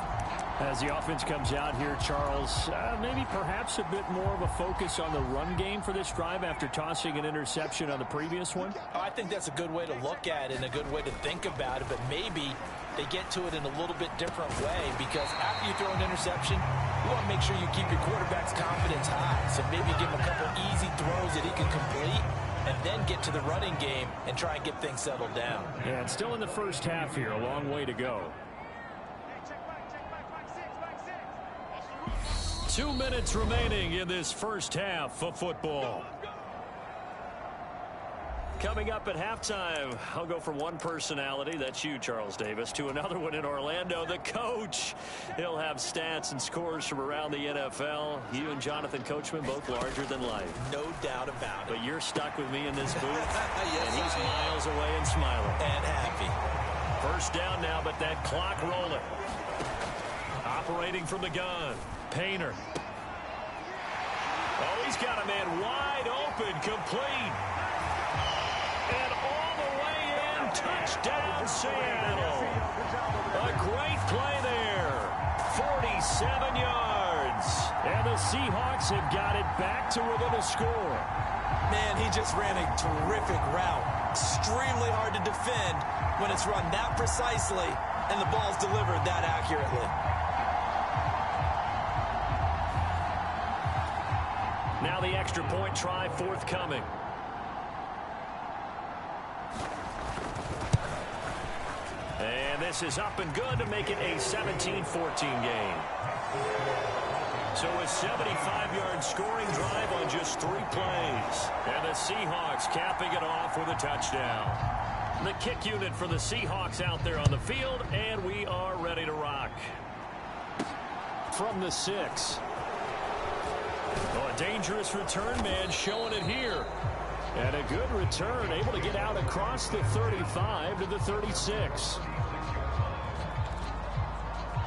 Speaker 4: As the offense comes out here, Charles, maybe perhaps a bit more of a focus on the run game for this drive after tossing an interception on the previous one?
Speaker 3: I think that's a good way to look at it and a good way to think about it, but maybe they get to it in a little bit different way, because after you throw an interception, you want to make sure you keep your quarterback's confidence high. So maybe give him a couple easy throws that he can complete, and then get to the running game and try and get things settled down.
Speaker 4: Yeah, it's still in the first half here, a long way to go.
Speaker 2: 2 minutes remaining in this first half of football. Coming up at halftime, I'll go from one personality, that's you, Charles Davis, to another one in Orlando, the coach. He'll have stats and scores from around the NFL. You and Jonathan Coachman, both larger than life.
Speaker 3: No doubt about it.
Speaker 2: But you're stuck with me in this booth,
Speaker 3: Yes,
Speaker 2: and he's
Speaker 3: I am.
Speaker 2: miles away and smiling.
Speaker 3: And happy.
Speaker 2: First down now, but that clock rolling. Operating from the gun. Painter. Oh, he's got a man wide open, complete. And all the way in, touchdown Seattle. A great play there. 47 yards.
Speaker 4: And the Seahawks have got it back to within a score.
Speaker 3: Man, he just ran a terrific route. Extremely hard to defend when it's run that precisely and the ball's delivered that accurately.
Speaker 2: Now the extra point try forthcoming. And this is up and good to make it a 17-14 game. So a 75-yard scoring drive on just 3 plays. And the Seahawks capping it off with a touchdown. The kick unit for the Seahawks out there on the field, and we are ready to rock.
Speaker 4: From the 6.
Speaker 2: Oh, a dangerous return man showing it here.
Speaker 4: And a good return, able to get out across the 35 to the 36.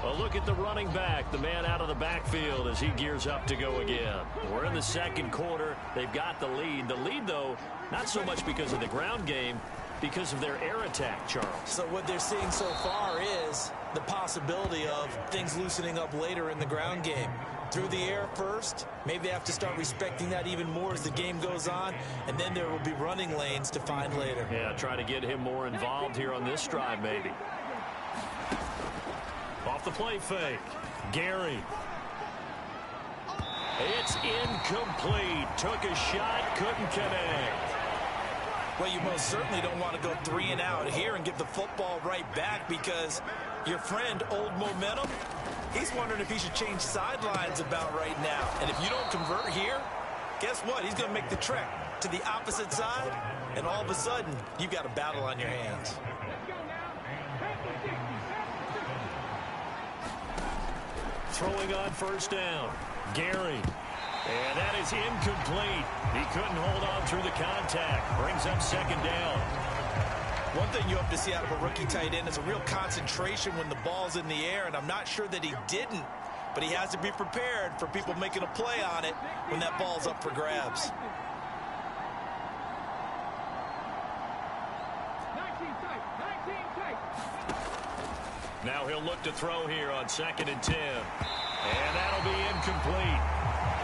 Speaker 2: Well, look at the running back, the man out of the backfield as he gears up to go again. We're in the second quarter. They've got the lead. The lead, though, not so much because of the ground game, because of their air attack, Charles.
Speaker 3: So what they're seeing so far is the possibility of things loosening up later in the ground game. Through the air first, maybe they have to start respecting that even more as the game goes on, and then there will be running lanes to find later.
Speaker 2: Yeah, try to get him more involved here on this drive, maybe. Off the play fake. Gary. It's incomplete. Took a shot, couldn't connect.
Speaker 3: Well, you most certainly don't want to go 3 and out here and give the football right back, because your friend, Old Momentum, he's wondering if he should change sidelines about right now. And if you don't convert here, guess what? He's going to make the trek to the opposite side, and all of a sudden, you've got a battle on your hands.
Speaker 2: Throwing on first down. Gary. And that is incomplete. He couldn't hold on through the contact. Brings up second down.
Speaker 3: One thing you hope to see out of a rookie tight end is a real concentration when the ball's in the air, and I'm not sure that he didn't, but he has to be prepared for people making a play on it when that ball's up for grabs.
Speaker 2: Now he'll look to throw here on 2nd and 10. And that'll be incomplete.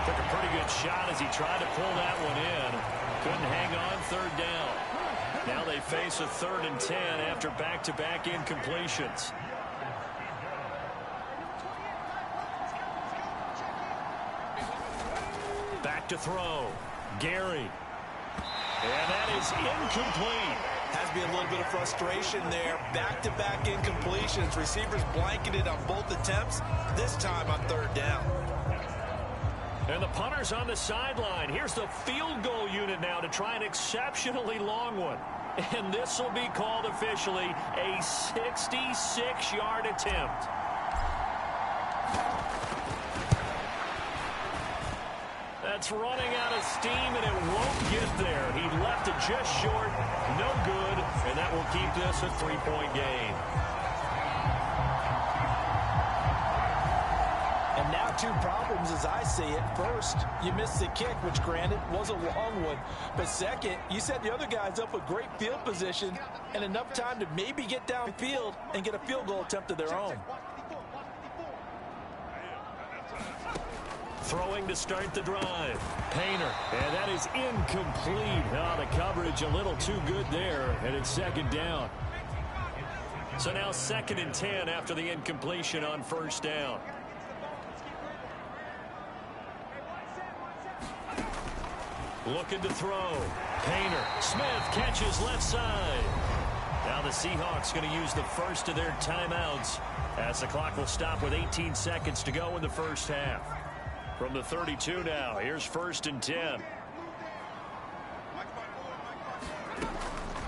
Speaker 2: Took a pretty good shot as he tried to pull that one in. Couldn't hang on 3rd down. Now they face a 3rd and 10 after back-to-back incompletions. Back to throw. Gary. And that is incomplete.
Speaker 3: Has to be a little bit of frustration there. Back-to-back incompletions. Receivers blanketed on both attempts, this time on 3rd down.
Speaker 2: And the punter's on the sideline. Here's the field goal unit now to try an exceptionally long one. And this will be called officially a 66-yard attempt. That's running out of steam, and it won't get there. He left it just short. No good, and that will keep this a 3-point game.
Speaker 3: And now 2 problems as I see it. First, you missed the kick, which granted was a long one. But second, you set the other guys up with great field position and enough time to maybe get downfield and get a field goal attempt of their own.
Speaker 2: Throwing to start the drive. Painter. And that is incomplete. Oh, the coverage a little too good there. And it's 2nd down. So now 2nd and 10 after the incompletion on 1st down. Looking to throw. Painter. Smith catches left side. Now the Seahawks going to use the first of their timeouts as the clock will stop with 18 seconds to go in the first half. From the 32 now, here's 1st and 10.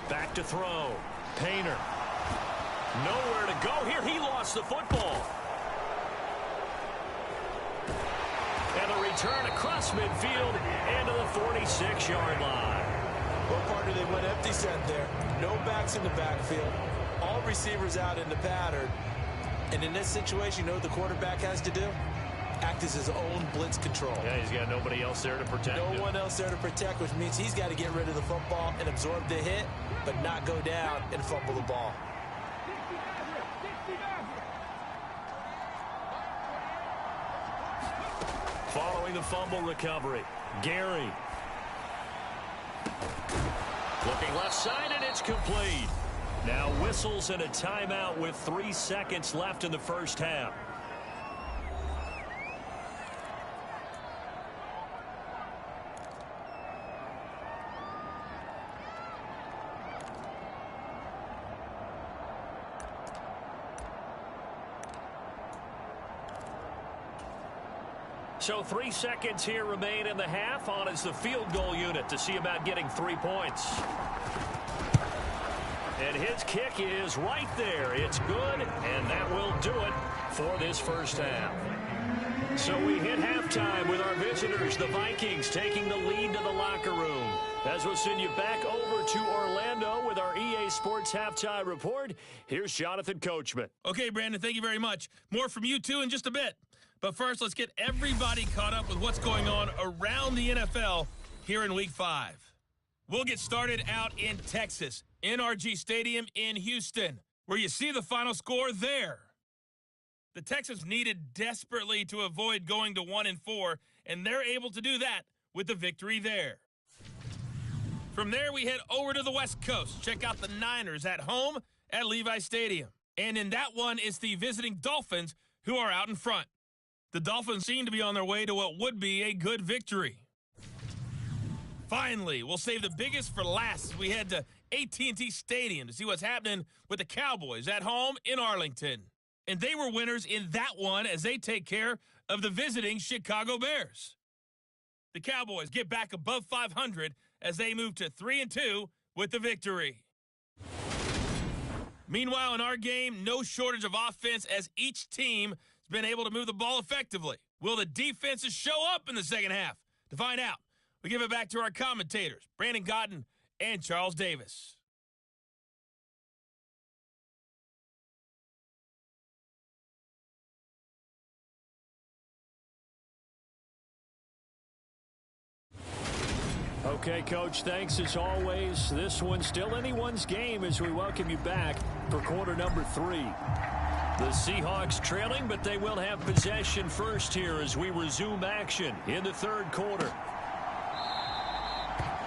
Speaker 2: Back to throw. Painter. Nowhere to go here. He lost the football. And a return across midfield and to the 46-yard line.
Speaker 3: Well, partner, they went empty set there. No backs in the backfield. All receivers out in the pattern. And in this situation, you know what the quarterback has to do? Act as his own blitz control.
Speaker 2: Yeah, he's got nobody else there to protect him.
Speaker 3: No one else there to protect, which means he's got to get rid of the football and absorb the hit, but not go down and fumble the ball.
Speaker 2: Following the fumble recovery, Gary. Looking left side, and it's complete. Now whistles and a timeout with 3 seconds left in the first half. So 3 seconds here remain in the half. On is the field goal unit to see about getting 3 points. And his kick is right there. It's good, and that will do it for this first half. So we hit halftime with our visitors, the Vikings, taking the lead to the locker room. As we'll send you back over to Orlando with our EA Sports Halftime Report, here's Jonathan Coachman.
Speaker 5: Okay, Brandon, thank you very much. More from you, too, in just a bit. But first, let's get everybody caught up with what's going on around the NFL here in Week 5. We'll get started out in Texas. NRG Stadium in Houston, where you see the final score there. The Texans needed desperately to avoid going to 1-4, and they're able to do that with the victory there. From there, we head over to the West Coast. Check out the Niners at home at Levi Stadium. And in that one, it's the visiting Dolphins who are out in front. The Dolphins seem to be on their way to what would be a good victory. Finally, we'll save the biggest for last as we head to AT&T Stadium to see what's happening with the Cowboys at home in Arlington. And they were winners in that one as they take care of the visiting Chicago Bears. The Cowboys get back above 500 as they move to 3-2 with the victory. Meanwhile, in our game, no shortage of offense as each team has been able to move the ball effectively. Will the defenses show up in the second half? To find out, we give it back to our commentators, Brandon Cotton and Charles Davis.
Speaker 4: Okay, Coach, thanks as always. This one's still anyone's game as we welcome you back for quarter number 3. The Seahawks trailing, but they will have possession first here as we resume action in the third quarter.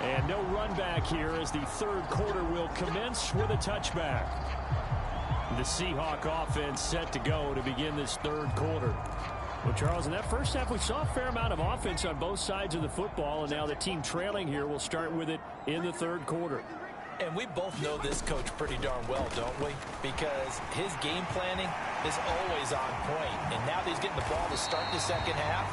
Speaker 4: And no run back here as the third quarter will commence with a touchback. The Seahawk offense set to go to begin this third quarter. Well, Charles, in that first half, we saw a fair amount of offense on both sides of the football, and now the team trailing here will start with it in the third quarter.
Speaker 3: And we both know this coach pretty darn well, don't we? Because his game planning is always on point. And now that he's getting the ball to start the second half,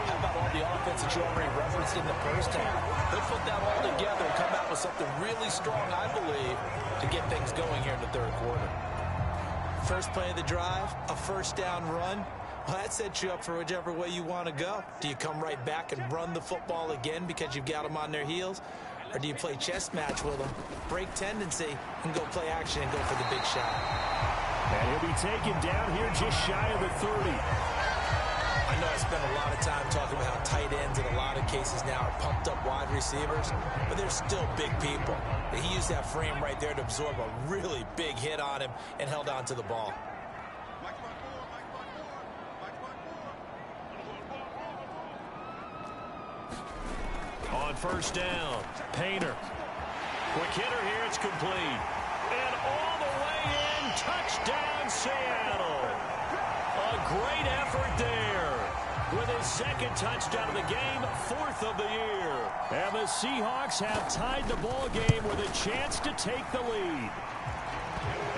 Speaker 3: how about all the offense that you already referenced in the first half? He'll put that all together and come out with something really strong, I believe, to get things going here in the third quarter. First play of the drive, a first down run. Well, that sets you up for whichever way you want to go. Do you come right back and run the football again because you've got them on their heels? Or do you play chess match with them, break tendency, and go play action and go for the big shot?
Speaker 4: And he'll be taken down here just shy of the 30.
Speaker 3: I know I spent a lot of time talking about how tight ends in a lot of cases now are pumped up wide receivers, but they're still big people. He used that frame right there to absorb a really big hit on him and held on to the ball.
Speaker 2: On first down, Painter. Quick hitter here, it's complete. And all the way in, touchdown Seattle. A great effort there. With his second touchdown of the game, 4th of the year. And the Seahawks have tied the ball game with a chance to take the lead.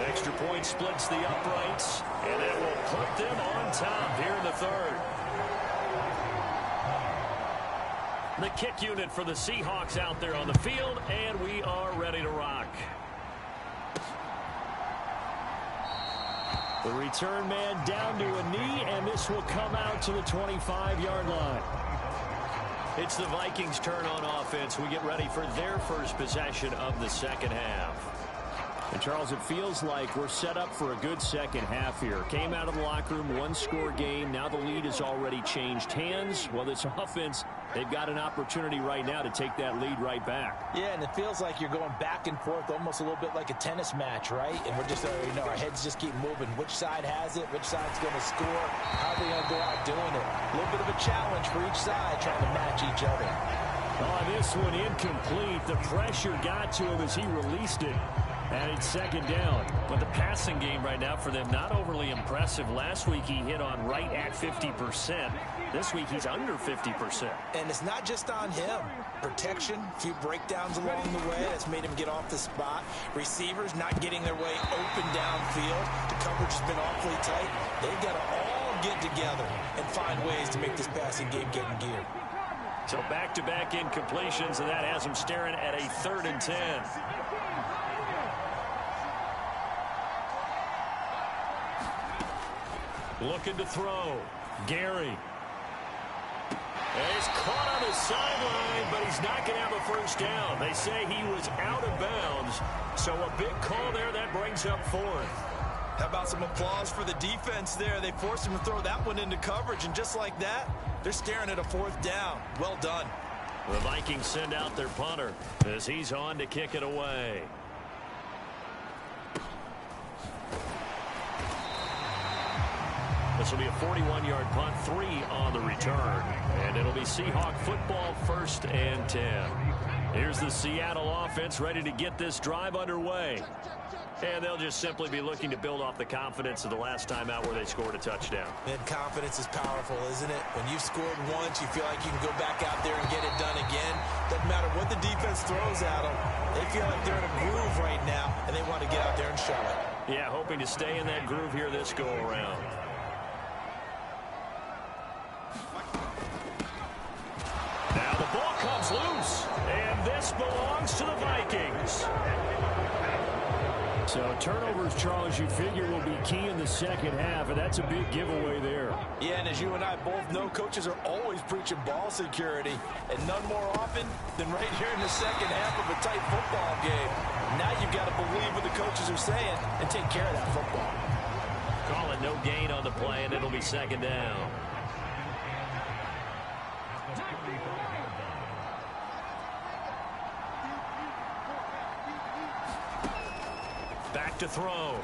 Speaker 2: Extra point splits the uprights, and it will put them on top here in the third. The kick unit for the Seahawks out there on the field, and we are ready to rock. The return man down to a knee, and this will come out to the 25-yard line. It's the Vikings' turn on offense. We get ready for their first possession of the second half. And, Charles, it feels like we're set up for a good second half here. Came out of the locker room, one-score game. Now the lead has already changed hands. Well, this offense, they've got an opportunity right now to take that lead right back.
Speaker 3: Yeah, and it feels like you're going back and forth almost a little bit like a tennis match, right? And we're just, our heads just keep moving. Which side has it? Which side's going to score? How are they going to go out doing it? A little bit of a challenge for each side trying to match each other.
Speaker 4: Oh, this one incomplete. The pressure got to him as he released it. And it's second down.
Speaker 2: But the passing game right now for them, not overly impressive. Last week he hit on right at 50%. This week he's under 50%.
Speaker 3: And it's not just on him. Protection, a few breakdowns along the way. That's made him get off the spot. Receivers not getting their way open downfield. The coverage has been awfully tight. They've got to all get together and find ways to make this passing game get in gear.
Speaker 2: So back-to-back incompletions, and that has him staring at a 3rd and 10. Looking to throw. Gary. He's caught on the sideline, but he's not going to have a first down. They say he was out of bounds. So a big call there. That brings up 4th.
Speaker 3: How about some applause for the defense there? They forced him to throw that one into coverage, and just like that, they're staring at a 4th down. Well done.
Speaker 2: The Vikings send out their punter as he's on to kick it away. will be a 41-yard punt, 3 on the return. And it'll be Seahawk football, 1st and 10. Here's the Seattle offense ready to get this drive underway. And they'll just simply be looking to build off the confidence of the last time out where they scored a touchdown.
Speaker 3: And confidence is powerful, isn't it? When you've scored once, you feel like you can go back out there and get it done again. Doesn't matter what the defense throws at them. They feel like they're in a groove right now, and they want to get out there and show it.
Speaker 2: Yeah, hoping to stay in that groove here this go-around. Now the ball comes loose, and this belongs to the Vikings.
Speaker 4: So turnovers, Charles, you figure will be key in the second half, and that's a big giveaway there.
Speaker 3: Yeah, and as you and I both know, coaches are always preaching ball security, and none more often than right here in the second half of a tight football game. Now you've got to believe what the coaches are saying and take care of that football.
Speaker 2: Call it no gain on the play, and it'll be 2nd down. Back to throw.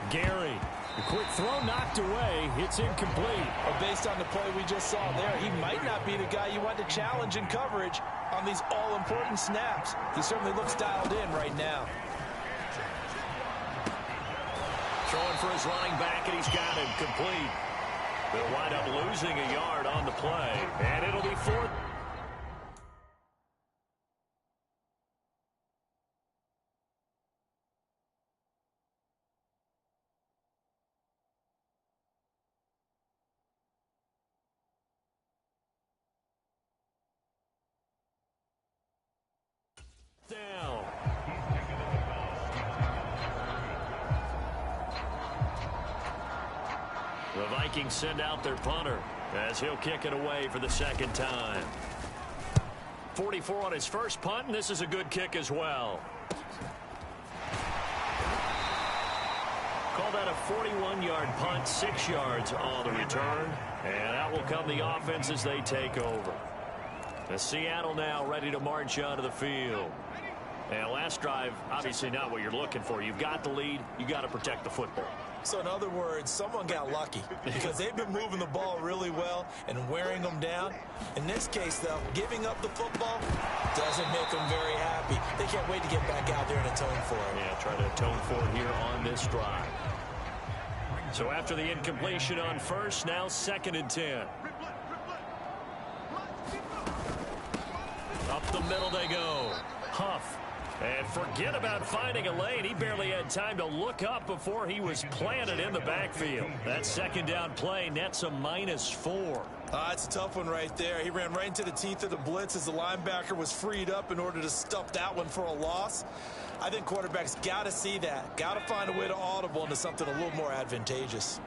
Speaker 4: Gary. The quick throw knocked away. It's incomplete.
Speaker 3: Well, based on the play we just saw there, he might not be the guy you want to challenge in coverage on these all-important snaps. He certainly looks dialed in right now.
Speaker 2: Throwing for his running back, and he's got him complete. They'll wind up losing a yard on the play, and it'll be 4th. Down. The Vikings send out their punter as he'll kick it away for the 2nd time. 44 on his first punt, and this is a good kick as well. Call that a 41-yard punt, 6 yards on the return. And out will come the offense as they take over. The Seattle now ready to march onto the field. And last drive, obviously not what you're looking for. You've got the lead. You got to protect the football.
Speaker 3: So in other words, someone got lucky because they've been moving the ball really well and wearing them down. In this case, though, giving up the football doesn't make them very happy. They can't wait to get back out there and atone for it.
Speaker 2: Yeah, try to atone for it here on this drive. So after the incompletion on first, now 2nd and 10. Up the middle they go. Huff. And forget about finding a lane. He barely had time to look up before he was planted in the backfield. That 2nd down play nets a -4.
Speaker 3: It's a tough one right there. He ran right into the teeth of the blitz as the linebacker was freed up in order to stuff that one for a loss. I think quarterbacks got to see that. Got to find a way to audible into something a little more advantageous.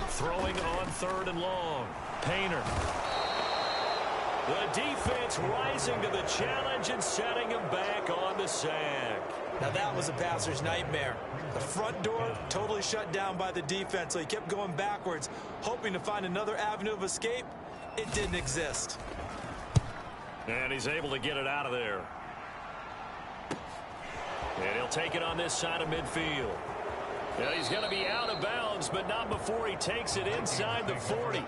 Speaker 2: Throwing on 3rd and long. Painter. The defense rising to the challenge and setting him back on the sack.
Speaker 3: Now that was a passer's nightmare. The front door totally shut down by the defense, so he kept going backwards, hoping to find another avenue of escape. It didn't exist.
Speaker 2: And he's able to get it out of there. And he'll take it on this side of midfield. Yeah, he's going to be out of bounds, but not before he takes it inside the 40.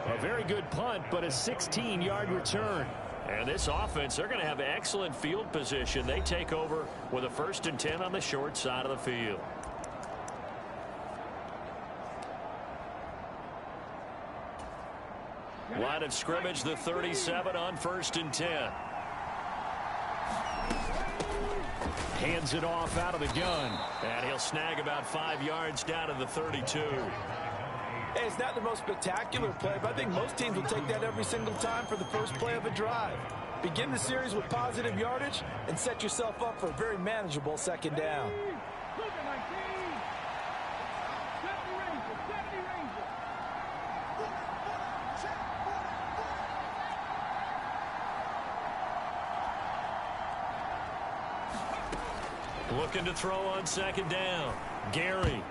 Speaker 4: A very good punt, but a 16-yard return.
Speaker 2: And this offense, they're going to have excellent field position. They take over with a 1st and 10 on the short side of the field. Line of scrimmage, the 37 on 1st and 10.
Speaker 4: Hands it off out of the gun.
Speaker 2: And he'll snag about 5 yards down to the 32.
Speaker 3: Hey, it's not the most spectacular play, but I think most teams will take that every single time for the first play of a drive. Begin the series with positive yardage and set yourself up for a very manageable 2nd down.
Speaker 2: Looking to throw on 2nd down.
Speaker 4: Gary.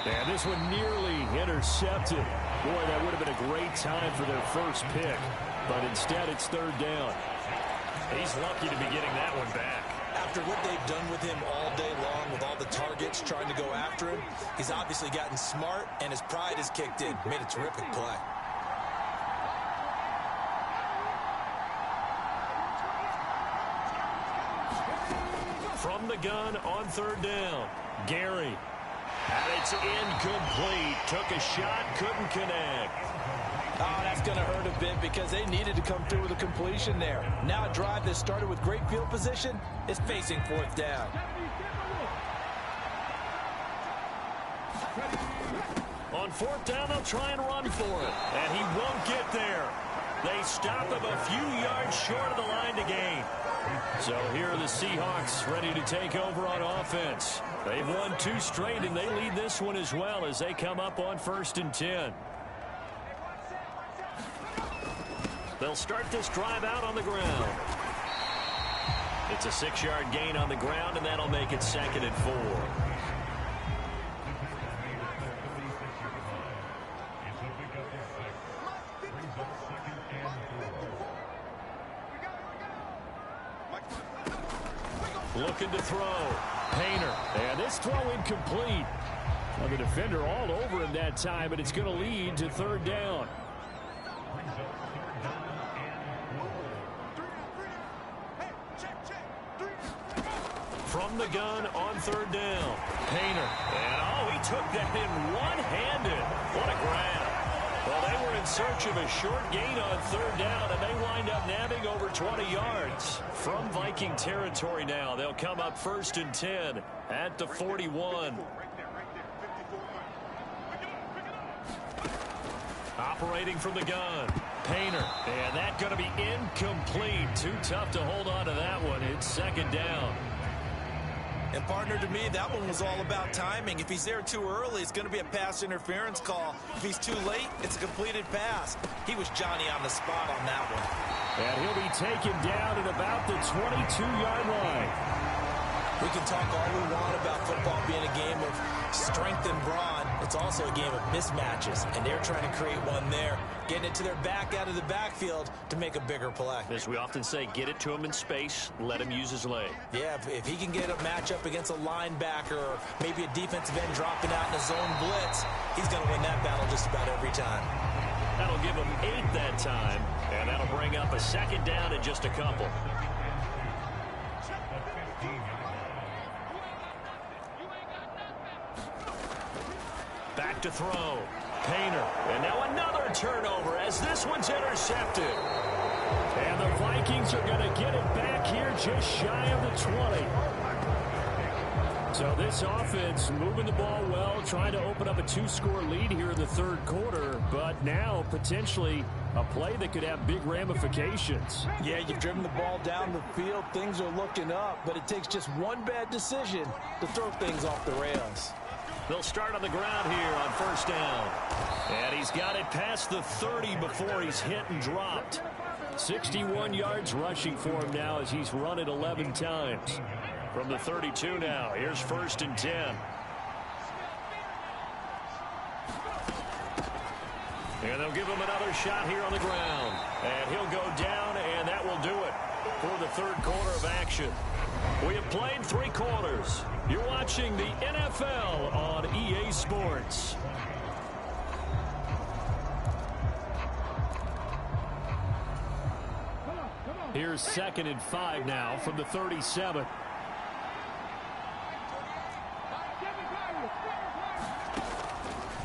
Speaker 4: And this one nearly intercepted. Boy, that would have been a great time for their first pick. But instead, it's 3rd down.
Speaker 2: He's lucky to be getting that one back.
Speaker 3: after what they've done with him all day long, with all the targets trying to go after him, he's obviously gotten smart, and his pride has kicked in. Made a terrific play.
Speaker 2: From the gun on third down, Gary. And it's incomplete. Took a shot, couldn't connect.
Speaker 3: Oh, that's going to hurt a bit because they needed to come through with a completion there. Now a drive that started with great field position is facing fourth down.
Speaker 2: On fourth down, they'll try and run for it. And he won't get there. They stop him a few yards short of the line to gain. So here are the Seahawks ready to take over on offense. They've won 2 straight, and they lead this one as well as they come up on 1st and 10. They'll start this drive out on the ground. It's a 6-yard gain on the ground, and that'll make it 2nd and 4. Looking to throw. Painter. And this throw incomplete. Well, the defender all over him that time, but it's going to lead to 3rd down. From the gun on 3rd down. Painter. And oh, he took that in one-handed. What a grab. Well, they were in search of a short gain on 3rd down, and they wind up nabbing over 20 yards. From Viking territory now, they'll come up 1st and 10 at the 41. Operating from the gun, Painter. And that's going to be incomplete. Too tough to hold on to that one. It's 2nd down.
Speaker 3: And, partner, to me, that one was all about timing. If he's there too early, it's going to be a pass interference call. If he's too late, it's a completed pass. He was Johnny on the spot on that one.
Speaker 2: And he'll be taken down at about the 22-yard line.
Speaker 3: We can talk all we want about football being a game of strength and brawn. It's also a game of mismatches, and they're trying to create one there, getting it to their back out of the backfield to make a bigger play.
Speaker 2: As we often say, get it to him in space, let him use his leg.
Speaker 3: Yeah, if he can get a matchup against a linebacker or maybe a defensive end dropping out in a zone blitz, he's going to win that battle just about every time.
Speaker 2: That'll give him 8 that time, and that'll bring up a 2nd down in just a couple. Back to throw. Painter. And now another turnover as this one's intercepted. And the Vikings are going to get it back here just shy of the 20. So this offense moving the ball well, trying to open up a 2-score lead here in the 3rd quarter. But now potentially a play that could have big ramifications.
Speaker 3: Yeah, you've driven the ball down the field. Things are looking up, but it takes just one bad decision to throw things off the rails.
Speaker 2: They'll start on the ground here on 1st down. And he's got it past the 30 before he's hit and dropped. 61 yards rushing for him now as he's run it 11 times. From the 32 now, here's 1st and 10. And they'll give him another shot here on the ground. And he'll go down, and that will do it for the 3rd quarter of action. We have played 3 quarters. You're watching the NFL on EA Sports. Here's 2nd and 5 now from the 37.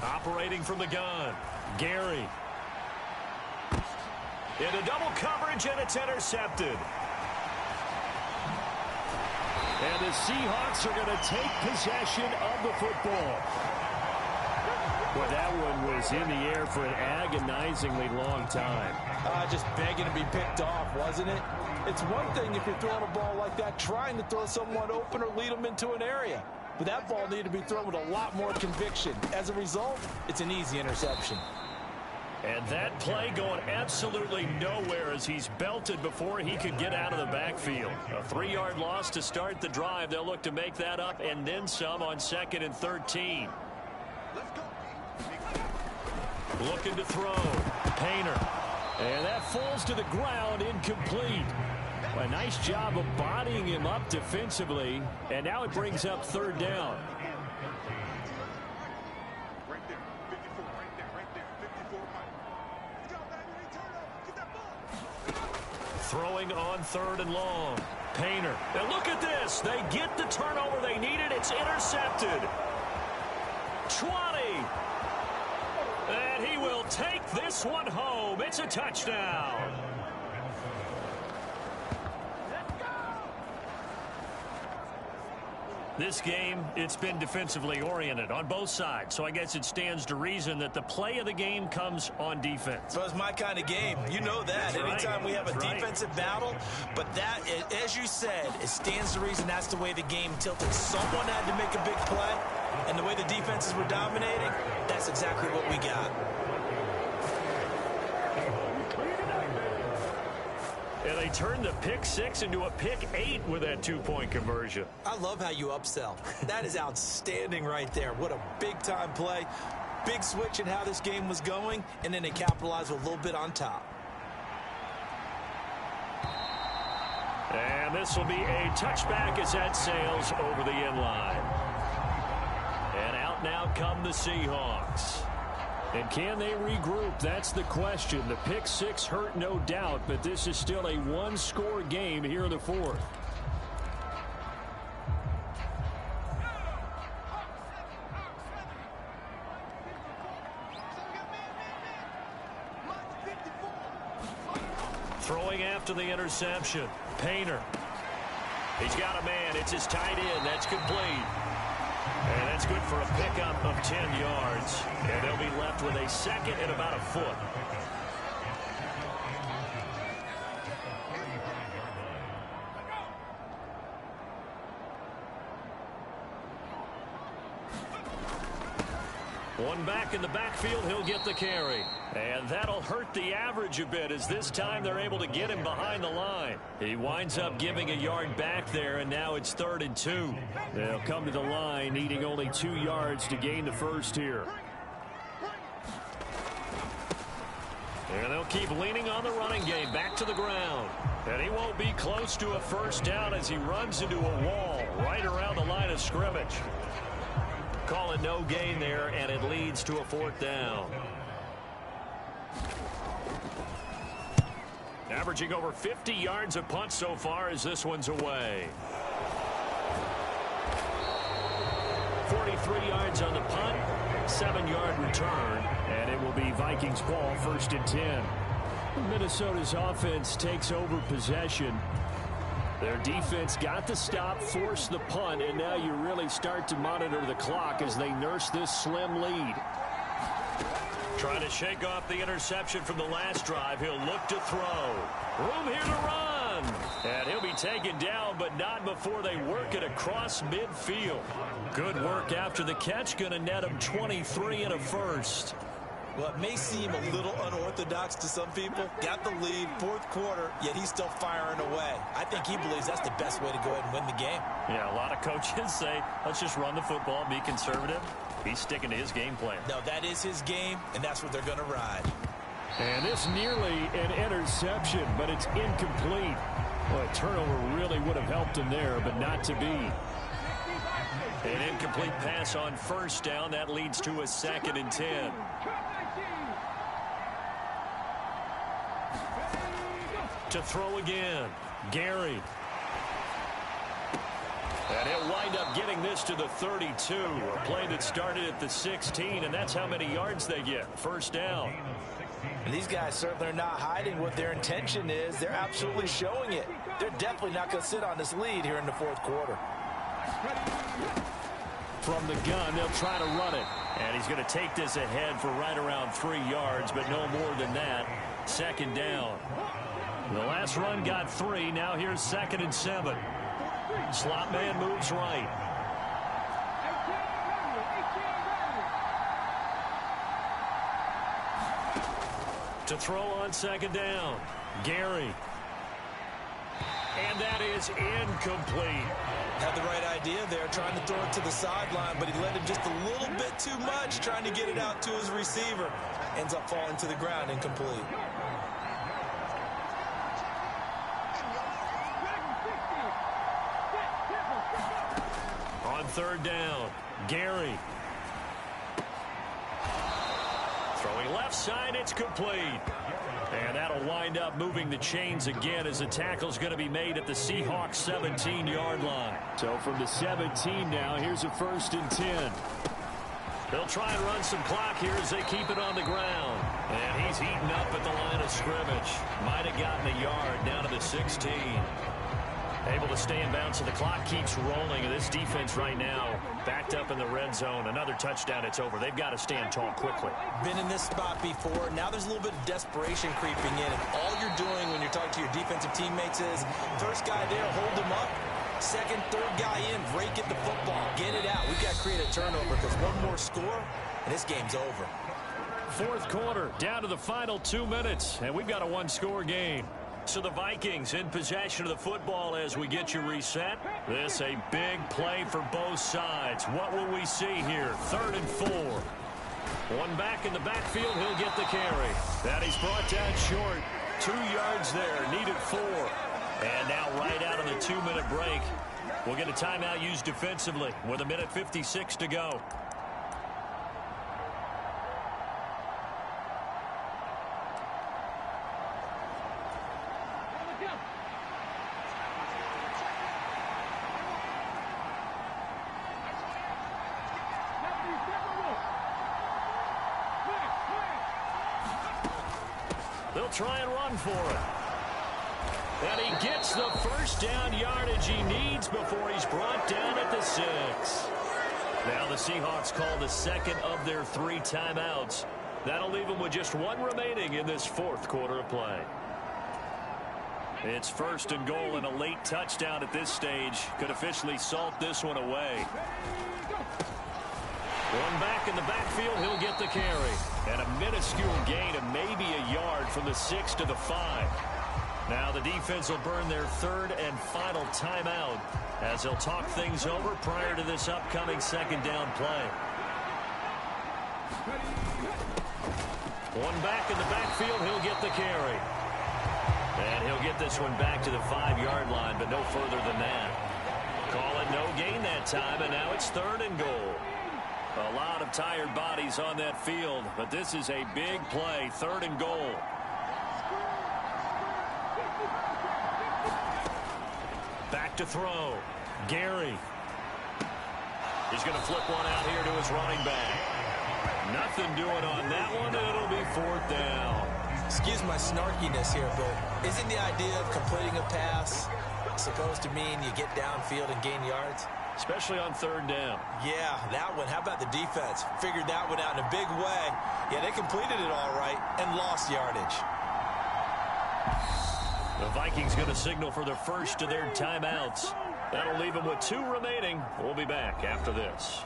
Speaker 2: Operating from the gun, Gary. Into double coverage, and it's intercepted. And the Seahawks are going to take possession of the football. Well, that one was in the air for an agonizingly long time.
Speaker 3: Just begging to be picked off, wasn't it? It's one thing if you're throwing a ball like that, trying to throw someone open or lead them into an area. But that ball needed to be thrown with a lot more conviction. As a result, it's an easy interception.
Speaker 2: And that play going absolutely nowhere as he's belted before he could get out of the backfield. A 3-yard loss to start the drive. They'll look to make that up and then some on 2nd and 13. Looking to throw. Painter. And that falls to the ground, incomplete.
Speaker 4: A nice job of bodying him up defensively, and now it brings up third down. Throwing on third and long. Painter. And look at this. They get the turnover they needed. It's intercepted. 20. And he will take this one home. It's a touchdown. This game, it's been defensively oriented on both sides, so I guess it stands to reason that the play of the game comes on defense.
Speaker 3: So it's my kind of game. You know that. Anytime we have a defensive battle, but that, as you said, it stands to reason that's the way the game tilted. Someone had to make a big play, and the way the defenses were dominating, that's exactly what we got.
Speaker 4: And they turned the pick 6 into a pick 8 with that 2-point conversion.
Speaker 3: I love how you upsell. That is outstanding right there. What a big-time play. Big switch in how this game was going, and then they capitalized with a little bit on top.
Speaker 4: And this will be a touchback as that sails over the end line. And out now come the Seahawks. And can they regroup? That's the question. The pick 6 hurt, no doubt, but this is still a one-score game here in the fourth. Throwing after the interception. Painter. He's got a man. It's his tight end. That's complete. And that's good for a pickup of 10 yards. And they'll be left with a second and about a foot. One back in the backfield, he'll get the carry. And that'll hurt the average a bit as this time they're able to get him behind the line. He winds up giving a yard back there, and now it's 3rd and 2. They'll come to the line needing only 2 yards to gain the first here. And they'll keep leaning on the running game back to the ground. And he won't be close to a first down as he runs into a wall right around the line of scrimmage. Call it no gain there, and it leads to a 4th down. Averaging over 50 yards a punt so far as this one's away. 43 yards on the punt, 7-yard return, and it will be Vikings ball 1st and 10. Minnesota's offense takes over possession. Their defense got the stop, forced the punt, and now you really start to monitor the clock as they nurse this slim lead. Trying to shake off the interception from the last drive. He'll look to throw. Room here to run. And he'll be taken down, but not before they work it across midfield. Good work after the catch. Going to net him 23 and a first.
Speaker 3: Well, it may seem a little unorthodox to some people. Got the lead, 4th quarter, yet he's still firing away. I think he believes that's the best way to go ahead and win the game.
Speaker 4: Yeah, a lot of coaches say, let's just run the football, be conservative. He's sticking to his game plan.
Speaker 3: No, that is his game, and that's what they're going to ride.
Speaker 4: And this nearly an interception, but it's incomplete. Well, a turnover really would have helped him there, but not to be. An incomplete pass on 1st down. That leads to a 2nd and 10. To throw again. Gary. And he'll wind up getting this to the 32. A play that started at the 16, and that's how many yards they get. 1st down.
Speaker 3: And these guys certainly are not hiding what their intention is. They're absolutely showing it. They're definitely not going to sit on this lead here in the 4th quarter.
Speaker 4: From the gun, they'll try to run it. And he's going to take this ahead for right around 3 yards, but no more than that. 2nd down. The last run got 3. Now here's 2nd and 7. Slot man moves right. To throw on 2nd down. Gary. And that is incomplete.
Speaker 3: Had the right idea there, trying to throw it to the sideline, but he let him just a little bit too much, trying to get it out to his receiver. Ends up falling to the ground, incomplete.
Speaker 4: third down. Gary. Throwing left side, it's complete. And that'll wind up moving the chains again as the tackle's going to be made at the Seahawks 17-yard line. So from the 17 now, here's a 1st and 10. They'll try and run some clock here as they keep it on the ground. And he's heating up at the line of scrimmage. Might have gotten a yard down to the 16. Able to stay in bounds, so the clock keeps rolling. And this defense right now backed up in the red zone. Another touchdown, it's over. They've got to stand tall quickly.
Speaker 3: Been in this spot before. Now there's a little bit of desperation creeping in. And all you're doing when you're talking to your defensive teammates is, first guy there, hold him up. Second, third guy in, rake at the football. Get it out. We've got to create a turnover because one more score, and this game's over.
Speaker 4: Fourth quarter, down to the final 2 minutes, and we've got a one-score game. So the Vikings in possession of the football as we get you reset. This a big play for both sides. What will we see here? 3rd and 4. One back in the backfield, he'll get the carry. That he's brought down short. 2 yards there, needed 4. And now right out of the 2-minute break, we'll get a timeout used defensively with 1:56 to go. They'll try and run for it. And he gets the first down yardage he needs before he's brought down at the 6. Now the Seahawks call the second of their 3 timeouts. That'll leave them with just 1 remaining in this 4th quarter of play. It's 1st and goal, and a late touchdown at this stage could officially salt this one away. One back in the backfield, he'll get the carry. And a minuscule gain of maybe a yard from the 6 to the 5. Now the defense will burn their 3rd and final timeout as they'll talk things over prior to this upcoming 2nd down play. One back in the backfield, he'll get the carry. And he'll get this one back to the 5-yard line, but no further than that. Call it no gain that time, and now it's 3rd and goal. A lot of tired bodies on that field, but this is a big play, 3rd and goal. Back to throw. Gary. He's going to flip one out here to his running back. Nothing doing on that one, and it'll be 4th down.
Speaker 3: Excuse my snarkiness here, but isn't the idea of completing a pass supposed to mean you get downfield and gain yards?
Speaker 4: Especially on 3rd down.
Speaker 3: Yeah, that one. How about the defense? Figured that one out in a big way. Yeah, they completed it all right and lost yardage.
Speaker 4: The Vikings going to signal for their first of their timeouts. That'll leave them with 2 remaining. We'll be back after this.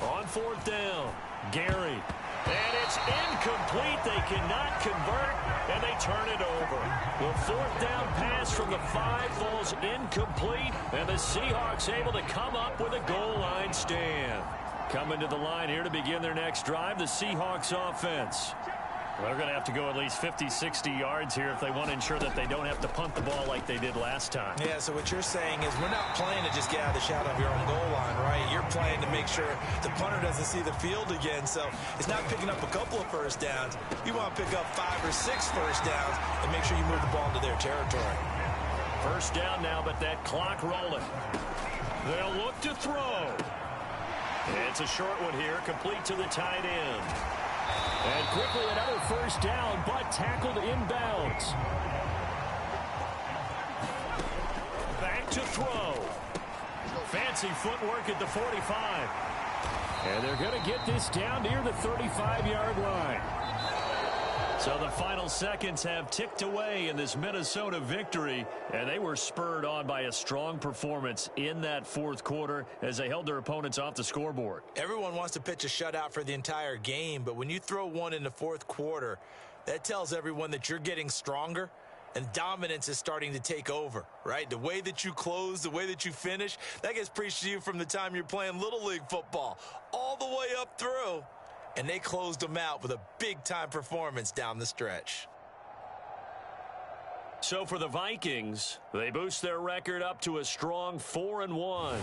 Speaker 4: On 4th down, Gary. And it's incomplete. They cannot convert, and they turn it over. The 4th down pass from the 5 falls incomplete, and the Seahawks able to come up with a goal line stand. Coming to the line here to begin their next drive, the Seahawks offense. They're going to have to go at least 50, 60 yards here if they want to ensure that they don't have to punt the ball like they did last time.
Speaker 3: Yeah, so what you're saying is we're not playing to just get out of the shadow of your own goal line, right? You're playing to make sure the punter doesn't see the field again. So it's not picking up a couple of first downs. You want to pick up 5 or 6 first downs and make sure you move the ball into their territory.
Speaker 4: First down now, but that clock rolling. They'll look to throw. It's a short one here, complete to the tight end. And quickly another first down, but tackled inbounds. Back to throw. Fancy footwork at the 45. And they're going to get this down near the 35-yard line. So the final seconds have ticked away in this Minnesota victory, and they were spurred on by a strong performance in that 4th quarter as they held their opponents off the scoreboard.
Speaker 3: Everyone wants to pitch a shutout for the entire game, but when you throw one in the 4th quarter, That tells everyone that you're getting stronger and dominance is starting to take over, right? The way that you close, the way that you finish, that gets preached to you from the time you're playing Little League football all the way up through. And they closed them out with a big-time performance down the stretch.
Speaker 2: So for the Vikings, they boost their record up to a strong 4-1.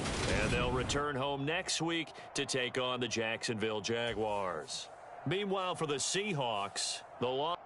Speaker 2: And they'll return home next week to take on the Jacksonville Jaguars. Meanwhile, for the Seahawks, the loss